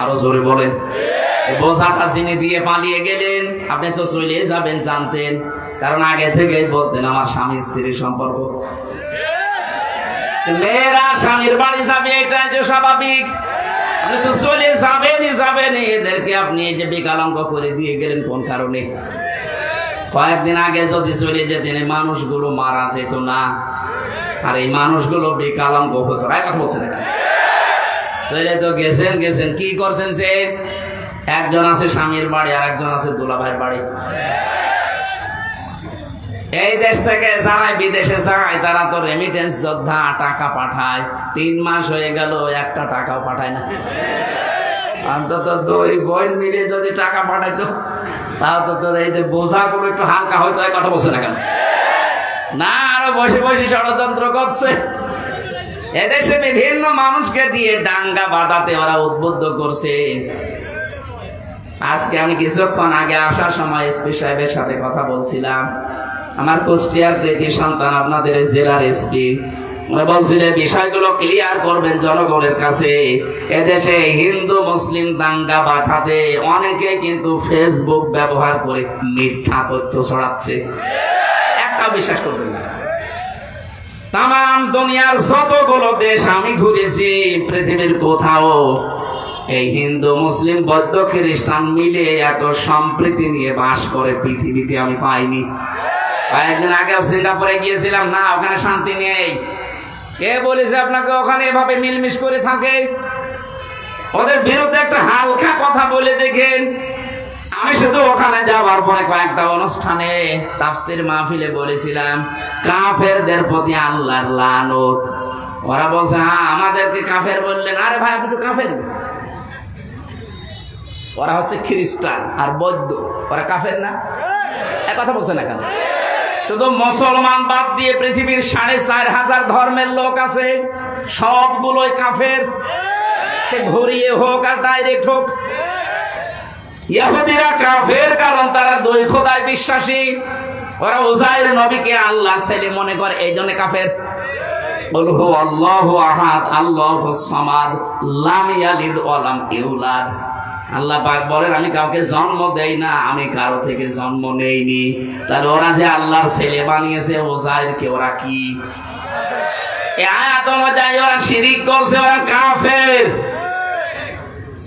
আরো জোরে বলেন। বোঝাটা যিনি দিয়ে পালিয়ে গেলেন, আপনি তো চলে যাবেন জানতেন, কারণ আগে থেকেই বলতেন আমার স্বামী স্ত্রীর সম্পর্ক। মেয়েরা স্বামীর বাড়ি যাবে, এটা যে স্বাভাবিক। আপনি তো চলে যাবেন, এদেরকে আপনি এই যে বিকলাঙ্গ করে দিয়ে গেলেন কোন কারণে? কয়েকদিন আগে যদি চলে যেতেন মানুষগুলো মারা যেত না, আর এই মানুষগুলো বিকলাঙ্গ হতো। কথা বলছে না? চলে তো গেছেন, কি করছেন? সে একজন আছে স্বামীর বাড়ি, আর একজন আছে দুলাভাইয়ের বাড়ি। এই দেশ থেকে যারা বিদেশে যায় তারা তো রেমিটেন্স যোদ্ধা, টাকা পাঠায়। 3 মাস হয়ে গেল একটা টাকাও পাঠায় না। অন্তত 2 বোন মিলে যদি টাকা পাঠাইতো, তাও তো তোর এই যে বোঝাগুলো একটু হালকা হয়তো। কথা বলছে না কেন? না, আরো বসে বসে ষড়যন্ত্র করছে। এদেশে বিভিন্ন মানুষকে দিয়ে দাঙ্গা বাঁধাতে ওরা উদ্বুদ্ধ করছে। আজকে আমি কিছুক্ষণ আগে আসার সময় এসপি সাহেবের সাথে কথা বলছিলাম। আমার কুষ্টিয়ার কৃতি সন্তান, আপনাদের জেলার এসপি, বলছিলেন বিষয়গুলো ক্লিয়ার করবেন জনগণের কাছে। এদেশে হিন্দু মুসলিম দাঙ্গা বাঁধাতে অনেকে কিন্তু ফেসবুক ব্যবহার করে মিথ্যা তথ্য ছড়াচ্ছে। একটা বিশ্বাস করবেন না। তাম দুনিয়ার যতগুলো দেশ আমি ঘুরেছি, পৃথিবীর কোথাও এই হিন্দু মুসলিম বৌদ্ধ খ্রিস্টান মিলে এত সম্প্রীতি নিয়ে বাস করে পৃথিবীতে আমি পাইনি। কয়েকদিন আগে সিঙ্গাপুরে গিয়েছিলাম, না ওখানে শান্তি নেই। কে বলেছে আপনাকে ওখানে এভাবে মিলমিশ করে থাকে? ওদের বিরুদ্ধে একটা হালকা কথা বলে দেখেন, আমি শুধু ওখানে যাওয়ার পরে কয়েকটা অনুষ্ঠানে তাফসীর মাহফিলে বলেছিলাম কাফেরদের প্রতি আল্লাহর লানত। ওরা বলছে হ্যাঁ আমাদেরকে কাফের বললেন। আরে ভাই আপনি তো কাফের। ওরা হচ্ছে খ্রিস্টান আর বৌদ্ধ, ওরা কাফের না? এক কথা বলছে না কেন? শুধু মুসলমান বাদ দিয়ে পৃথিবীর ৪,৫০০ ধর্মের লোক আছে, সবগুলোই কাফের। সে ঘুরিয়ে হোক আর ডাইরেক্ট হোক। ইহুদিরা কাফের কারণ তারা দুই খোদায় বিশ্বাসী। ওরা উযাইর নবীকে আল্লাহ ছেলে মনে করে, এই জন্য কাফের। কুল হুয়াল্লাহু আহাদ আল্লাহুস সামাদ লাম ইয়ালিদ ওয়া লাম ইউলাদ। আল্লাহ পাক বলেন আমি কাউকে জন্ম দেই না, আমি কারো থেকে জন্ম নেইনি। তাহলে ওরা যে আল্লাহর ছেলে বানিয়েছে উযাইরকে, ওরা কি এই আয়াত অনুযায়ী ওরা শিরিক করছে, ওরা কাফের।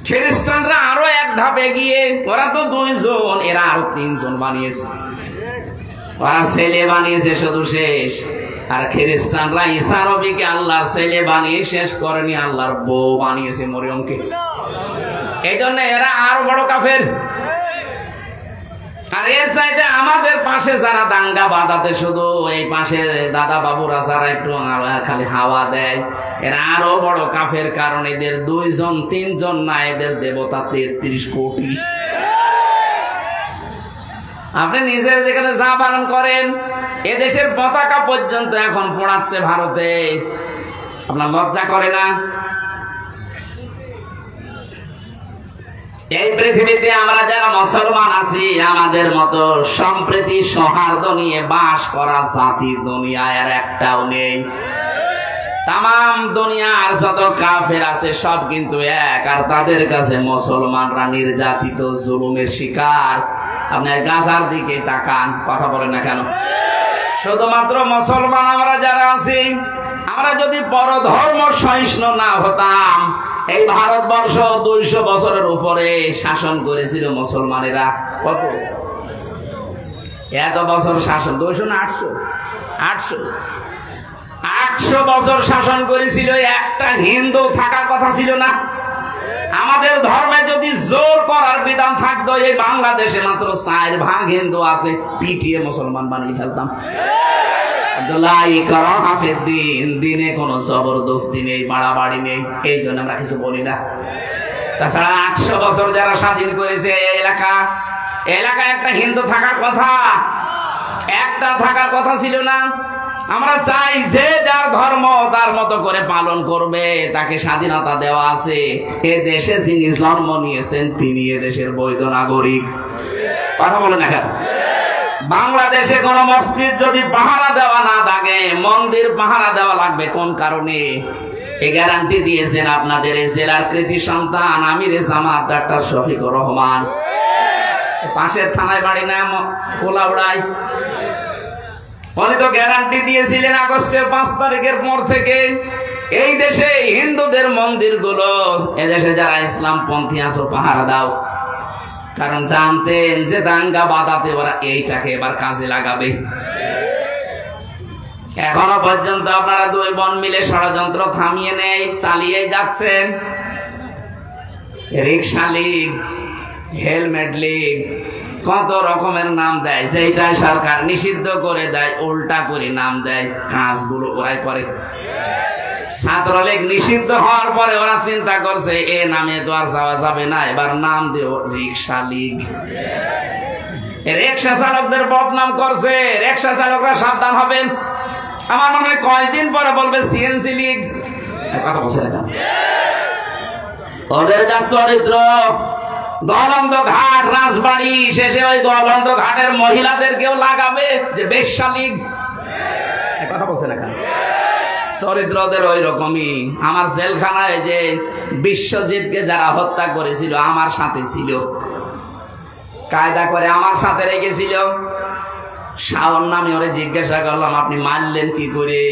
খ্রিস্টানরা আরো এক ধাপ এগিয়ে, ওরা তো 2 জন, এরা আরো 3 জন বানিয়েছে। ওরা ছেলে বানিয়েছে শুধু শেষ। আর খ্রিস্টানরা ঈসা নবীকে আল্লাহর ছেলে বানিয়ে শেষ করেনি, আল্লাহর বউ বানিয়েছে মরিয়মকে। এই জন্য এরা আরো বড় কাফের। আর এর চাইতে আমাদের পাশে যারা দাঙ্গা বাঁধাতে, শুধু এই পাশে দাদা বাবুরা যারা একটু খালি হাওয়া দেয়, এরা আরো বড় কাফের। কারণ এদের 2 জন 3 জন না, এদের দেবতা 33 কোটি। আপনি নিজের যেখানে যা পালন করেন, এদেশের পতাকা পর্যন্ত এখন পোড়াচ্ছে ভারতে, আপনার লজ্জা করে না? এই পৃথিবীতে আমরা যারা মুসলমান আছি, আমাদের মতো সম্প্রীতি সৌহার্দ্য নিয়ে বাস করা জাতি দুনিয়ায় আর একটাও নেই। তামাম দুনিয়ার যত কাফের আছে সব কিন্তু এক, আর তাদের কাছে মুসলমানরা নির্যাতিত, জুলুমের শিকার। আপনার গাজার দিকে তাকান, কথা বলেন না কেন? শুধুমাত্র মুসলমান আমরা যারা আছি, আমরা যদি পরধর্ম সহিষ্ণু না হতাম, এই ভারতবর্ষ 200 বছরের উপরে শাসন করেছিল মুসলমানেরা। কত? এত বছর শাসন, 200 না 800? 800 বছর শাসন করেছিল। একটা হিন্দু থাকার কথা ছিল না। আমাদের ধর্মে যদি জোর করার বিধান থাকতো, এই বাংলাদেশে মাত্র 4 ভাগ হিন্দু আছে, পিটিয়ে মুসলমান বানিয়ে ফেলতাম। দিনে কোনো জবরদস্তি নেই, বাড়াবাড়ি নেই, এই জন্য আমরা কিছু বলি না। তাছাড়া 800 বছর যারা স্বাধীন করেছে এলাকায় একটা হিন্দু থাকার কথা, একটা থাকার কথা ছিল না। আমরা চাই যে যার ধর্ম তার মতো করে পালন করবে, তাকে স্বাধীনতা দেওয়া আছে। এ দেশে যিনি জন্ম নিয়েছেন তিনি এ দেশের বৈধ নাগরিক। কথা বলে না কেন? বাংলাদেশে কোন মসজিদ যদি পাহারা দেওয়া না থাকে, মন্দির পাহারা দেওয়া লাগবে কোন কারণে? এই গ্যারান্টি দিয়েছেন আপনাদের এই জেলার কৃতি সন্তান আমিরে জামাত ডাক্তার শফিকুর রহমান। পাশের থানায় বাড়ি না কোলাউড়ায়, উনি তো গ্যারান্টি দিয়েছিলেন আগস্টের 5 তারিখের পর থেকে এই দেশে হিন্দুদের মন্দিরগুলো, এদেশে যারা ইসলাম পন্থী আছো পাহারা দাও। কারণ জানতেন যে দাঙ্গা বাঁধাতে ওরা এইটাকে এবার কাজে লাগাবে। এখনো পর্যন্ত আপনারা 2 বোন মিলে ষড়যন্ত্র থামিয়ে নেই, চালিয়ে যাচ্ছেন। রিক্সা লীগ, হেলমেট লীগ, কত রকমের নাম দেয়, যেটা সরকার নিষিদ্ধ করে দেয় উল্টা করে নাম দেয়, কাজগুলো ওরাই করে। ছাত্রলীগ নিষিদ্ধ হওয়ার পরে ওরা চিন্তা করছে এ নামে তো আর যাওয়া যাবে না, এবার নাম দেব রিক্সা লীগ। রিক্সা চালকদের বদনাম করছে, রিক্সা চালকরা সাবধান হবেন। আমার মনে হয় কয়েকদিন পরে বলবে সিএনজি লীগ। কথা বলছে না, ওদের যা চরিত্র। গলন্দ ঘাট, রাজবাড়ি শেষে ওই গলন্দ ঘাটের মহিলাদেরকেও লাগাবে যে বেশ্যা লীগ। কথা বলছে না কেন? চরিত্রদের ওই রকমই। আমার জেলখানায় যে বিশ্বজিৎকে যারা হত্যা করেছিল আমার সাথে ছিল, কায়দা করে আমার সাথে রেখেছিল। শাওন নামে ওরে জিজ্ঞাসা করলাম আপনি মারলেন কি করে?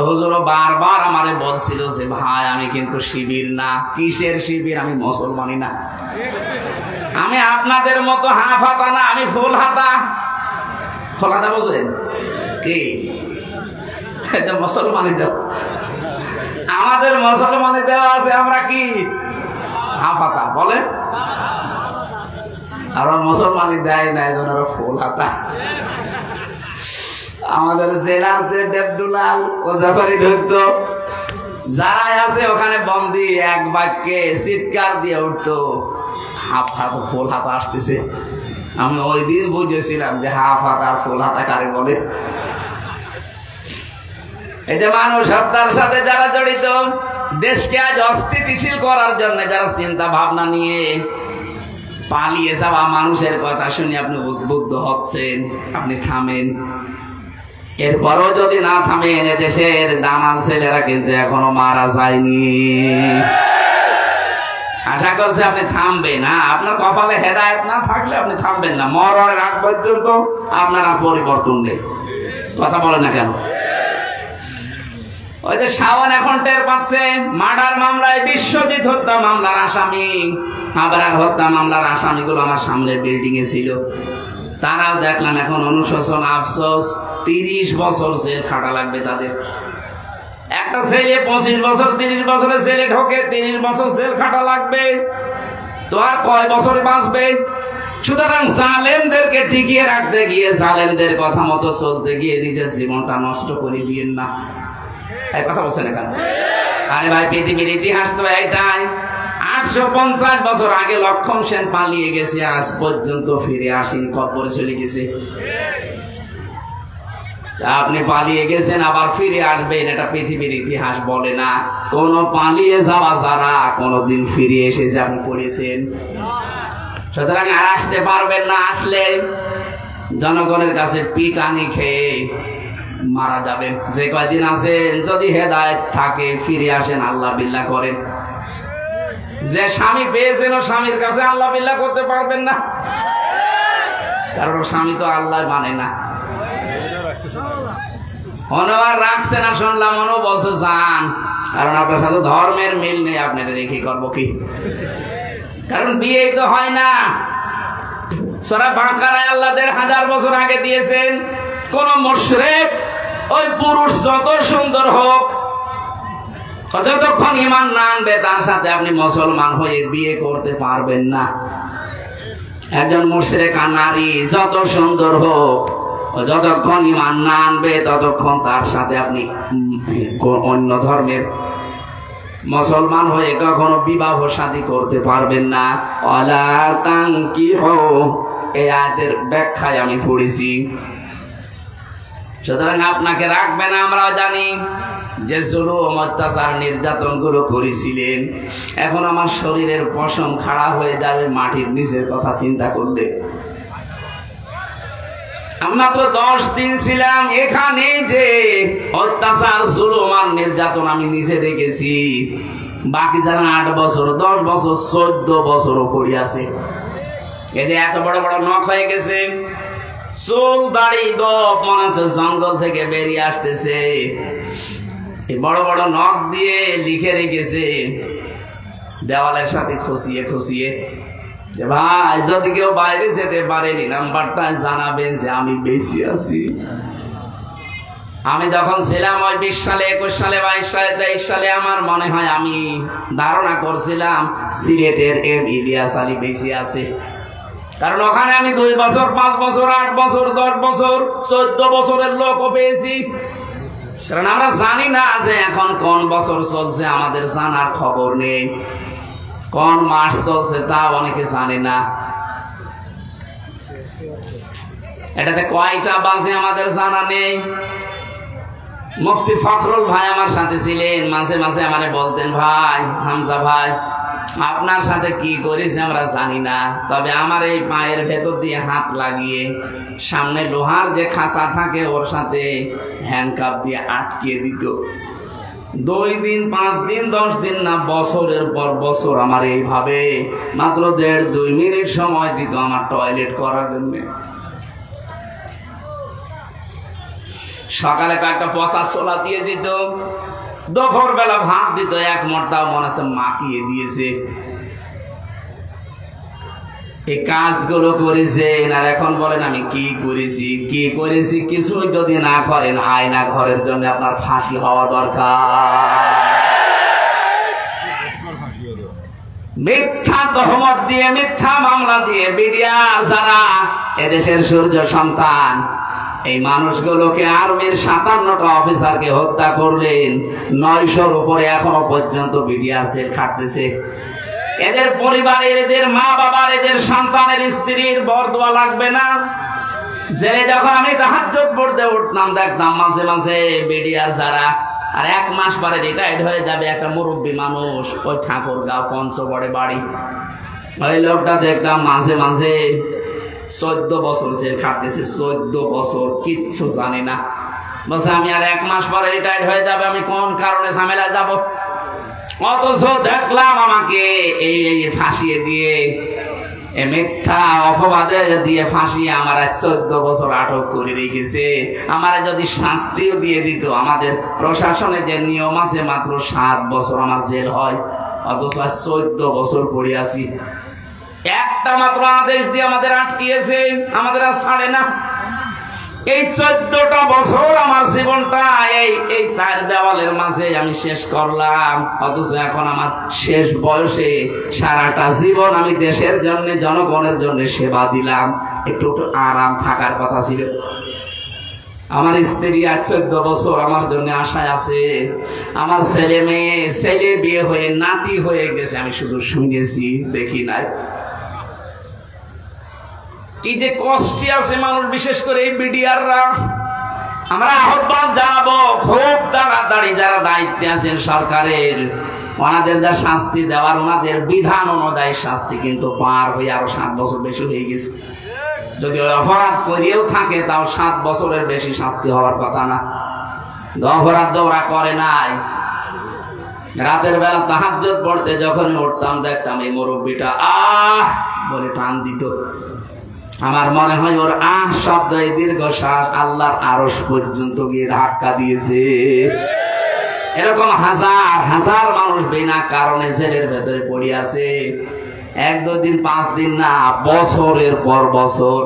হুজুর বারবার আমারে বলছিল যে ভাই আমি কিন্তু শিবির না। কিসের শিবির? আমি মুসলমানই না, আমি আপনাদের মতো হাফ হাতা না, আমি ফুল হাতা। ফুল হাতা বুঝলেন কি? মুসলমানি দেওয়া, আমাদের মুসলমানি দেওয়া আছে, আমরা কি হাফ হাতা বলে? আর মুসলমানই দেয় না, এই জন্য ফুল হাতা। আমাদের জেলার যে দেবদুলাল ও যখনই ঢুকতো, যারাই আছে ওখানে বন্দি, এক বাক্যে চিৎকার দিয়ে উঠতো, হাফ হাত ফুল হাতা আসতেছে। আমি ওই দিন বুঝেছিলাম যে হাফ হাতা আর ফুল হাতা কারে বলে। এই যে মানুষ হত্যার সাথে যারা জড়িত, দেশকে আজ অস্থিতিশীল করার জন্য যারা চিন্তা ভাবনা নিয়ে পালিয়ে যাওয়া মানুষের কথা শুনে আপনি উদ্বুদ্ধ হচ্ছেন, আপনি থামেন। এরপরও যদি না থামেন, দেশের দামাল ছেলেরা কিন্তু এখনো মারা যায়নি। আশা করছে আপনি থামবেন না। আপনার কপালে হেদায়েত না থাকলে আপনি থামবেন না। মরণের আগ পর্যন্ত আপনার আর পরিবর্তন নেই। কথা বলে না কেন? ওই যে শাওন এখন টের পাচ্ছে, মার্ডার মামলায় বিশ্বজিৎ হত্যা মামলার আসামি, আবরার হত্যা মামলার আসামিগুলো আমার সামনের বিল্ডিং এ ছিল। তারাও দেখলাম এখন অনুশোচন, আফসোস, 30 বছর জেল খাটা লাগবে তাদের। একটা ছেলে 25 বছর 30 বছরের জেলে ঢোকে, 30 বছর জেল খাটা লাগবে, তো আর কয় বছর বাঁচবে? সুতরাং জালেমদেরকে টিকিয়ে রাখতে গিয়ে, জালেমদের কথা মতো চলতে গিয়ে নিজের জীবনটা নষ্ট করে দিয়েন না। এই কথা বলছেন এখানে? আরে ভাই, পৃথিবীর ইতিহাস তো এটাই। 850 বছর আগে লক্ষণ সেন পালিয়ে গেছে, আজ পর্যন্ত ফিরে আসেনি, কবরে চলে গেছে। আপনি পালিয়ে গেছেন, আবার ফিরে আসবেন, এটা পৃথিবীর ইতিহাস বলে না। কোন পালিয়ে যাওয়া যারা কোনদিন ফিরে এসেছে আপনি পড়েছেন? সুতরাং আর আসতে পারবেন না। আসলে জনগণের কাছে পিটানি খেয়ে মারা যাবেন। যে কয়দিন আছেন, যদি হেদায়েত থাকে ফিরে আসেন, আল্লাহ বিল্লাহ করেন। যে স্বামী পেয়েছেন, ও স্বামীর কাছে আল্লাহ বিল্লাহ করতে পারবেন না, কারণ স্বামী তো আল্লাহ মানে না। অনুবার রাখছে না শুনলাম, অনু বলছে যান, কারণ আপনার সাথে ধর্মের মিল নেই, আপনার রেখে করবো কি? কারণ বিয়ে তো হয় না। সূরা বাকারায় আল্লাহ 1500 বছর আগে দিয়েছেন, কোন মুশরিক ওই পুরুষ যত সুন্দর হোক, যতক্ষণ ঈমান না আনবে তার সাথে আপনি মুসলমান হয়ে বিয়ে করতে পারবেন না। একজন মুশরিক নারী যত সুন্দর হোক, যতক্ষণ ঈমান না আনবে ততক্ষণ তার সাথে আপনি অন্য ধর্মের মুসলমান হয়ে কখনো বিবাহ শাদী করতে পারবেন না। ওয়ালা তানকিহু, এই আয়াতের ব্যাখ্যায় আমি পড়েছি। সুতরাং আপনাকে রাখবে না। আমরাও জানি যে জুলুম, অত্যাচার, নির্যাতন গুলো করেছিলেন, এখন আমার শরীরের পশম খাড়া হয়ে যাবে মাটির নিচের কথা চিন্তা করলে। মাত্র 10 দিন ছিলাম এখানে, যে অত্যাচার, জুলুম আর নির্যাতন আমি নিজে দেখেছি। বাকি যারা 8 বছর 10 বছর 14 বছরও পড়ে আছে। এই যে এত বড় বড় নখ হয়ে গেছে, চুল দাড়ি গোপ, মনে হচ্ছে জঙ্গল থেকে বেরিয়ে আসতেছে। এই বড় বড় নখ দিয়ে লিখে রেখেছে দেওয়ালের সাথে খুশিয়ে খুশিয়ে যে ভাই, যদি কেউ বাইরে যেতে পারেনি নাম্বারটা জানাবেন যে আমি বেশি আছি। আমি যখন ছিলাম ওই 20 সালে 21 সালে 22 সালে 23 সালে, আমার মনে হয় আমি ধারণা করছিলাম সিলেটের এম ইলিয়াস আলী বেশি আছে। কারণ ওখানে আমি 2 বছর 5 বছর 8 বছর 10 বছর 14 বছরের লোকও পেয়েছি। কারণ আমরা জানি না যে এখন কোন বছর চলছে, আমাদের জানার খবর নেই। কোন মাস চলছে তা অনেকে জানে না। এটাতে কয়টা বাজে আমাদের জানা নেই। মুফতি ফখরুল ভাই আমার সাথে ছিলেন, মাঝে মাঝে আমারে বলতেন, ভাই হামজা ভাই, আপনার সাথে কি করেছে আমরা জানি না, তবে আমার এই পায়ের ভেতর দিয়ে হাত লাগিয়ে সামনে লোহার যে খাঁচা থাকে ওর সাথে হ্যান্ডকাপ দিয়ে আটকিয়ে দিত। 2 দিন 5 দিন 10 দিন না, বছরের পর বছর আমার এইভাবে মাত্র 1.5-2 মিনিট সময় দিত আমার টয়লেট করার জন্য। সকালে কয়েকটা পচা ছোলা দিয়ে যেত, দুপুর বেলা ভাত দিত, 1 মোটাও মনে আছে মাখিয়ে দিয়েছে। এই কাজগুলো করেছেন, আর এখন বলেন আমি কি করেছি কি করেছি। কিছুই যদি না করেন, আয়না ঘরের জন্য আপনার ফাঁসি হওয়া দরকার। মিথ্যা তহমত দিয়ে, মিথ্যা মামলা দিয়ে বিডিআর যারা এদেশের সূর্য সন্তান, এই মানুষগুলোকে আর্মির 57টা অফিসারকে হত্যা করলেন। 900-র উপরে এখনো পর্যন্ত বিডিআর সেল খাটতেছে। এদের পরিবারের, এদের মা বাবার, এদের সন্তানের স্ত্রীর বরদোয়া লাগবে না? জেলে যখন আমি তাহাজ্জুদ পড়তে উঠতাম, দেখতাম মাঝে মাঝে বিডিআর যারা, আর 1 মাস পরে রিটায়ার্ড হয়ে যাবে একটা মুরব্বী মানুষ, ওই ঠাকুরগাঁও পঞ্চগড়ে বাড়ি, ওই লোকটা দেখতাম মাঝে মাঝে 14 বছর জেল খাটতেছে। 14 বছর কিচ্ছু জানি না, বলছে আমি আর 1 মাস পরে রিটায়ার্ড হয়ে যাবে, আমি কোন কারণে ঝামেলায় যাব। অথচ দেখলাম আমাকে এই ফাঁসিয়ে দিয়ে, মিথ্যা অপবাদে দিয়ে ফাঁসিয়ে আমার 14 বছর আটক করে রেখেছে। আমার যদি শাস্তিও দিয়ে দিত, আমাদের প্রশাসনে যে নিয়ম আছে মাত্র 7 বছর আমার জেল হয়, অথচ 14 বছর পড়ে আছি। একটা মাত্র আদেশ দিয়ে আমাদের আটকিয়েছে, আমাদের আর ছাড়ে না। এই 14টা বছর আমার জীবনটা এই 4 দেওয়ালের মাঝে আমি শেষ করলাম, অথচ এখন আমার শেষ বয়সে সারাটা জীবন আমি দেশের জন্য, জনগণের জন্য সেবা দিলাম। একটু আরাম থাকার কথা ছিল। আমার স্ত্রী 14 বছর আমার জন্য আশায় আছে। আমার ছেলে মেয়ে, ছেলে বিয়ে হয়ে নাতি হয়ে গেছে, আমি শুধু শুনেছি, দেখি নাই। কি যে কষ্টে আছে মানুষ, বিশেষ করে এই বিডিআররা। আমরা আহ্বান জানাবো, খুব তাড়াতাড়ি যারা দায়িত্বে আছেন সরকারের, ওনাদের যা শাস্তি দেওয়ার, ওনাদের বিধান অনুযায়ী শাস্তি কিন্তু পার হয়ে আরো 7 বছর বেশি হয়ে গেছে। যদি অপরাধ করিয়েও থাকে, তাও 7 বছরের বেশি শাস্তি হওয়ার কথা না। অপরাধ ওরা করে নাই। রাতের বেলা তাহাজ্জুদ পড়তে যখন উঠতাম, দেখতাম এই মুরব্বীটা আহ বলে টান দিত। আমার মনে হয় ওর আহ শব্দ, এই দীর্ঘশ্বাস আল্লাহর আরশ পর্যন্ত গিয়ে ধাক্কা দিয়েছে। এরকম হাজার হাজার মানুষ বিনা কারণে জেলের ভেতরে পড়ে আছে। 1-2 দিন 5 দিন না, বছরের পর বছর।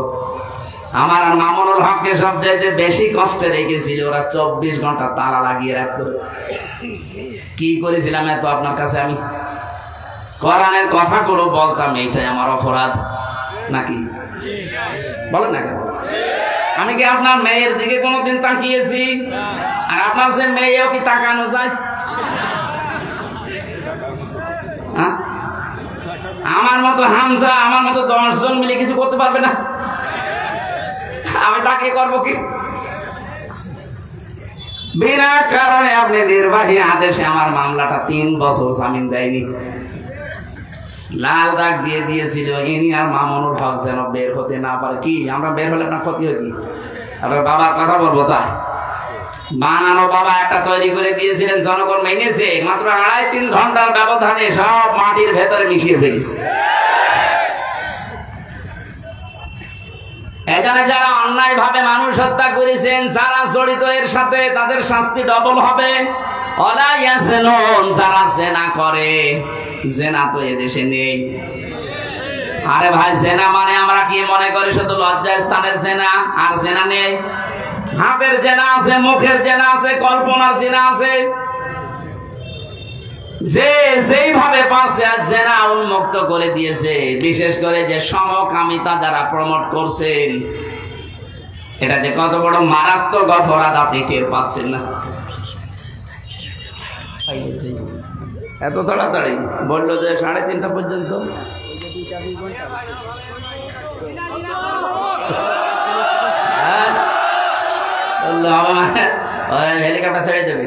আমার আর মামুনুল হককে সবচেয়ে বেশি কষ্টে রেখেছিল, ওরা 24 ঘন্টা তালা লাগিয়ে রাখতো। কি করেছিলাম এত আপনার কাছে? আমি কোরআনের কথাগুলো বলতাম, এইটাই আমার অপরাধ নাকি? বলেন না কেন? আমি কি আপনার মেয়ের দিকে কোনোদিন তাকিয়েছি? আর আপনার সে মেয়েও কি তাকানো যায়? আমার মতো হামজা, আমার মতো 10 জন মিলে কিছু করতে পারবে না। আমি তাকে করবো কি? বিনা কারণে আপনি নির্বাহী আদেশে আমার মামলাটা 3 বছর জামিন দেয়নি, লাল দাগ দিয়ে দিয়েছিল। ইনি আর মামুনুল হক যেন বের হতে না পারে। কি আমরা বের হলে আপনার ক্ষতি হয় কি? আপনার বাবার কথা বলবো তাই? বানানো বাবা একটা তৈরি করে দিয়েছিলেন, জনগণ মেনেছে। মাত্র 2.5-3 ঘন্টার ব্যবধানে সব মাটির ভেতরে মিশিয়ে ফেলেছে। এখানে যারা অন্যায় ভাবে মানুষ হত্যা করেছেন, যারা জড়িত এর সাথে, তাদের শাস্তি ডবল হবে। ওলা ইয়াসনুন, যারা জেনা করে, জেনা তো এদেশে নেই। আরে ভাই, জেনা মানে আমরা কি মনে করি শুধু লজ্জাস্থানের জেনা? আর জেনা নেই। হাতের জেনা আছে, মুখের জেনা আছে, কল্পনার জেনা আছে। যে যেইভাবে পাশে আর জেনা উন্মুক্ত করে দিয়েছে, বিশেষ করে যে সমকামিতা যারা প্রমোট করছেন, এটা যে কত বড় মারাত্মক অপরাধ আপনি টের পাচ্ছেন না। এত তাড়াতাড়ি বললো যে 3:30 পর্যন্ত। হেলিকপ্টার ছেড়ে দেবে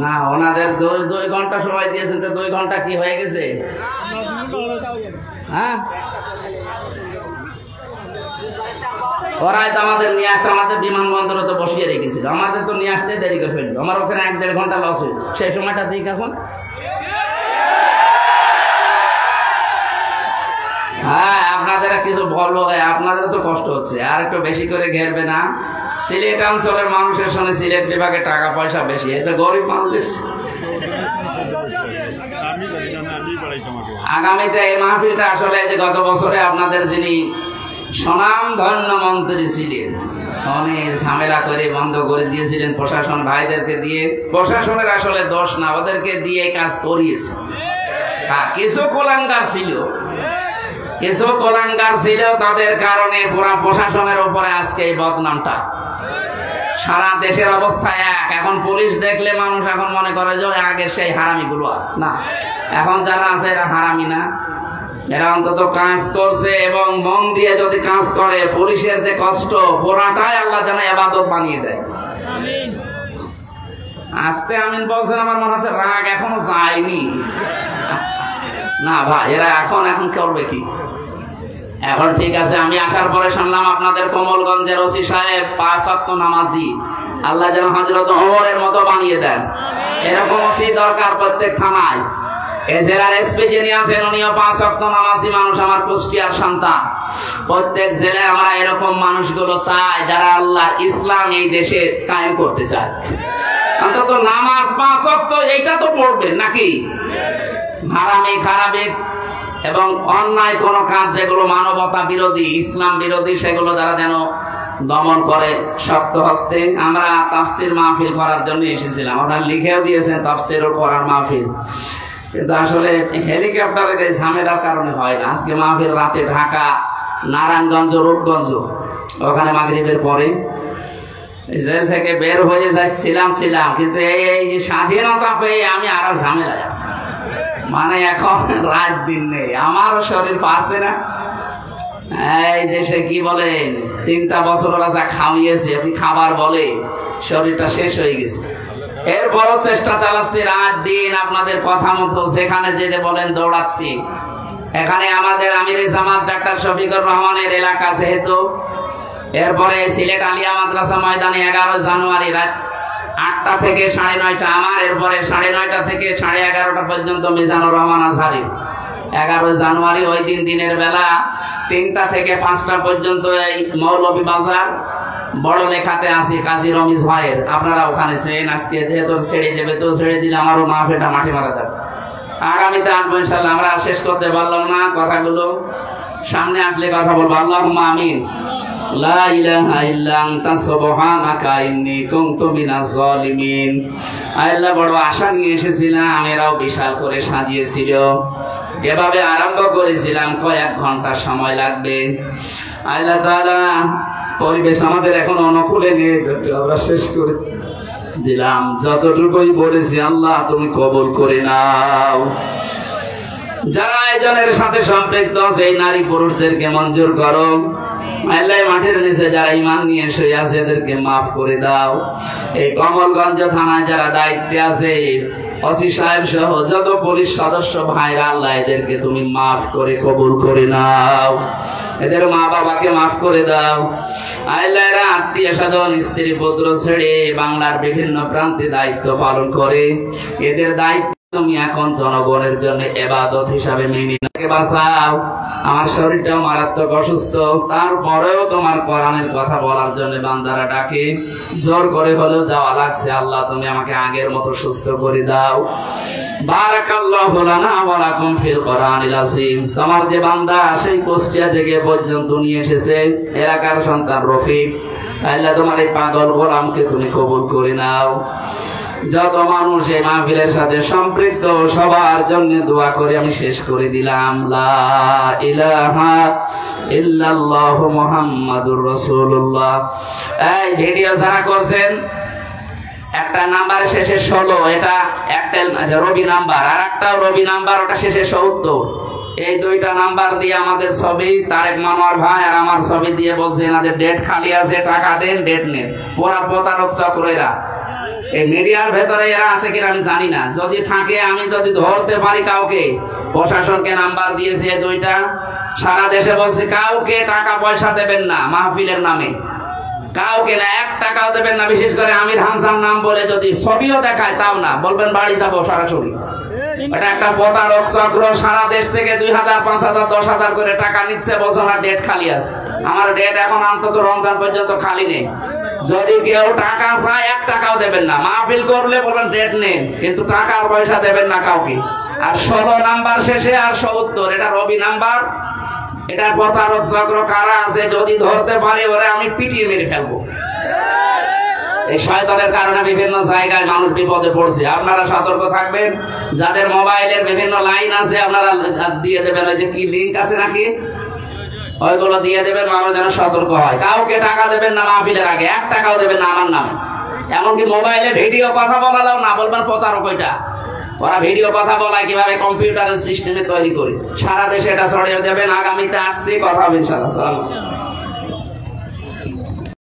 না? ওনাদের 2 ঘন্টা সময় দিয়েছেন, তো 2 ঘন্টা কি হয়ে গেছে? হ্যাঁ, ওরাই তো আমাদের নিয়ে আসতে, আমাদের বিমানবন্দরে তো বসিয়ে রেখেছিল। আমাদের তো নিয়ে আসতে দেরি করে ফেললো। আমার ওখানে 1-1.5 ঘন্টা লস হয়েছে। সেই সময়টা দিক এখন। হ্যাঁ, আপনাদের কিছু বলবো, আপনাদের তো কষ্ট হচ্ছে, আর একটু বেশি করে ঘেরবে না? সিলেট অঞ্চলের মানুষের সঙ্গে সিলেট বিভাগে টাকা পয়সা বেশি, এটা গরিব মানুষ। আগামীতে এই মাহফিলটা আসলে যে গত বছরে আপনাদের যিনি সুনাম ধন্য মন্ত্রী ছিলেন, অনেক ঝামেলা করে বন্ধ করে দিয়েছিলেন প্রশাসন ভাইদেরকে দিয়ে। প্রশাসনের আসলে দোষ না, ওদেরকে দিয়ে কাজ করিয়েছে। কিছু কোলাঙ্গার ছিল, কিছু কোলাঙ্গার ছিল, তাদের কারণে পুরা প্রশাসনের উপরে আজকে এই বদনামটা। সারা দেশের অবস্থা এক। এখন পুলিশ দেখলে মানুষ এখন মনে করে যে আগে সেই হারামি গুলো আছে না, এখন যারা আছে এরা হারামি না, এরা অন্তত কাজ করছে এবং মন দিয়ে যদি কাজ করে পুলিশের যে কষ্ট পুরাটাই আল্লাহ যেন ইবাদত বানিয়ে দেয়। আস্তে আমিন বলছেন, আমার মনে হচ্ছে রাগ এখনো যায়নি না ভাই, এরা এখন করবে কি? এখন ঠিক আছে, আমি আসার পরে শুনলাম আপনাদের কমলগঞ্জের ওসি সাহেব 5 ওয়াক্ত নামাজি, আল্লাহ যেন হযরত ওমরের মতো বানিয়ে দেন। এরকম ওসি দরকার প্রত্যেক থানায়। এই জেলার এসপি যিনি আছেন উনিও 5 ওয়াক্ত নামাজি মানুষ, আমার কুষ্টিয়ার সন্তান। প্রত্যেক জেলায় আমরা এরকম মানুষগুলো চাই যারা আল্লাহ ইসলাম এই দেশে কায়েম করতে চায়। অন্তত নামাজ 5 ওয়াক্ত এইটা তো পড়বেন নাকি? হারামি খারাপি এবং অন্যায় কোন কাজ যেগুলো মানবতা বিরোধী, ইসলাম বিরোধী, সেগুলো তারা যেন দমন করে শক্ত হস্তে। আমরা তাফসির মাহফিল করার জন্য এসেছিলাম, আপনারা লিখেও দিয়েছেন তাফসির করার মাহফিল, কিন্তু আসলে হেলিকপ্টারের এই ঝামেলার কারণে হয় না। আজকে মাহফিল রাতে ঢাকা, নারায়ণগঞ্জ, রূপগঞ্জ, ওখানে মাগরিবের পরে জেল থেকে বের হয়ে যাচ্ছিলাম, কিন্তু এই স্বাধীনতা পেয়ে আমি আরো ঝামেলায় আছি। মানে এখন রাত দিন নেই, আমারও শরীর পাচ্ছে না। এই যে সে কি বলেন 3টা বছর ওরা যা খাওয়িয়েছে, আপনি খাবার বলে শরীরটা শেষ হয়ে গেছে। এরপরও চেষ্টা চালাচ্ছি রাত দিন আপনাদের কথা মতো যেখানে যেতে বলেন দৌড়াচ্ছি। এখানে আমাদের আমিরে জামাত ডাক্তার শফিকুর রহমানের এলাকা যেহেতু, এরপরে সিলেট আলিয়া মাদ্রাসা ময়দানে 11 জানুয়ারি রাত 8টা থেকে 9:30 আমার, এরপরে 9:30 থেকে 11:30 পর্যন্ত মিজানুর রহমান আজহারি। 11 জানুয়ারি ওই দিনের বেলা 3টা থেকে 5টা পর্যন্ত এই মৌলভী বাজার বড় লেখাতে আসি কাজী রমিজ ভাইয়ের। আপনারা ওখানে ছিলেন, আজকে যেহেতু ছেড়ে দেবে তো ছেড়ে দিলে আমারও মাহফিলটা মাঠে মারা যাবে। আগামীতে আসবো ইনশাল্লাহ। আমরা শেষ করতে পারলাম না কথাগুলো, সামনে আসলে কথা বলবো। আল্লাহুম্মা আমিন। লা ইলাহা ইল্লা আনতা সুবহানাকা ইন্নী কুনতু মিনাজ জালিমিন। আল্লাহ বড় আশা নিয়ে এসেছিলাম, এরাও বিশাল করে সাজিয়েছিল। যেভাবে আরম্ভ করেছিলাম কয়েক ঘন্টা সময় লাগবে। আল্লাহ তাআলা পরিবেশ আমাদের এখন অনুকূলে নিয়ে আমরা শেষ করে দিলাম। যতটুকুই বলেছি আল্লাহ তুমি কবুল করে নাও। যারা আয়োজনের সাথে সম্পৃক্ত আছে এই নারী পুরুষদেরকে মঞ্জুর করো। আল্লাহ মাঠের নিচে যারা ঈমান নিয়ে শুয়ে আছে এদেরকে মাফ করে দাও। এই কমলগঞ্জ থানায় যারা দায়িত্বে আছে ওসি সাহেব সহ যত পুলিশ সদস্য ভাইরা, আল্লাহ এদেরকে তুমি মাফ করে কবুল করে নাও। এদের মা বাবাকে মাফ করে দাও। আল্লাহ এরা আত্মীয় স্বজন স্ত্রী পুত্র ছেড়ে বাংলার বিভিন্ন প্রান্তে দায়িত্ব পালন করে, এদের দায়িত্ব তুমি এখন জনগণের জন্য ইবাদত হিসাবে মেনে নাও। বাঁচাও। আমার শরীরটাও মারাত্মক অসুস্থ, তারপরেও তোমার কোরআনের কথা বলার জন্য বান্দারা ডাকে, জোর করে হলেও যাওয়া লাগছে। আল্লাহ তুমি আমাকে আগের মতো সুস্থ করে দাও। বারাকাল্লাহু লানা ওয়া লাকুম ফিল কোরআনিল আযীম। তোমার যে বান্দা সেই কুষ্টিয়া থেকে পর্যন্ত নিয়ে এসেছে এলাকার সন্তান রফিক, আল্লাহ তোমার এই পাগল গোলামকে তুমি কবুল করে নাও। যত মানুষ এই মাহফিলের সাথে সম্পৃক্ত সবার জন্য দোয়া করে আমি শেষ করে দিলাম। লা ইলাহা ইল্লাল্লাহু মুহাম্মাদুর রাসূলুল্লাহ। এই ভিডিও যারা করছেন, একটা নাম্বার শেষে 16, এটা একটা রবি নাম্বার, আর একটাও রবি নাম্বার, ওটা শেষে 70। এই 2টা নাম্বার দিয়ে আমাদের ছবি তারেক মানোয়ার ভাই আর আমার ছবি দিয়ে বলছে এনাদের ডেট খালি আছে, টাকা দেন, ডেট নেন। পুরা প্রতারক চক্র এরা। এই মিডিয়ার ভেতরে এরা আছে কিনা আমি জানি না, যদি থাকে আমি যদি ধরতে পারি কাউকে, প্রশাসনকে নাম্বার দিয়েছে 2টা, সারা দেশে বলছে কাউকে টাকা পয়সা দেবেন না মাহফিলের নামে, কাউকে না 1 টাকাও দেবেন না। বিশেষ করে আমির হামজার নাম বলে যদি ছবিও দেখায় তাও না, বলবেন বাড়ি যাবো সরাসরি। এটা একটা প্রতারক চক্র, সারা দেশ থেকে 2000, 5000, 10,000 করে টাকা নিচ্ছে, বলছে আমার ডেট খালি আছে। আমার ডেট এখন অন্তত রমজান পর্যন্ত খালি নেই। যদি কেউ টাকা চায় 1 টাকাও দেবেন না। মাহফিল করলে বলবেন ডেট নেন, কিন্তু টাকার পয়সা দেবেন না কাউকে। আর 16 নাম্বার শেষে আর 70, এটা রবি নাম্বার। এটা প্রতারক চক্র কারা আছে যদি ধরতে পারে ওরা আমি পিটিয়ে মেরে ফেলবো। এই শয়তানের কারণে বিভিন্ন জায়গায় মানুষ বিপদে পড়ছে। আপনারা সতর্ক থাকবেন। যাদের মোবাইলের বিভিন্ন লাইন আছে আপনারা দিয়ে দেবেন, ওই যে কি লিঙ্ক আছে নাকি, ওইগুলো দিয়ে দেবেন, মানুষ যেন সতর্ক হয়। কাউকে টাকা দেবেন না মাহফিলের আগে, 1 টাকাও দেবেন না আমার নামে। এমনকি মোবাইলে ভিডিও কথা বলালেও না বলবেন প্রতারক। ওইটা ওরা ভিডিও কথা বলায় কিভাবে কম্পিউটারের সিস্টেমে তৈরি করে, সারা দেশে এটা ছড়িয়ে দেবেন। আগামীতে আসছি, কথা হবে ইনশাআল্লাহ।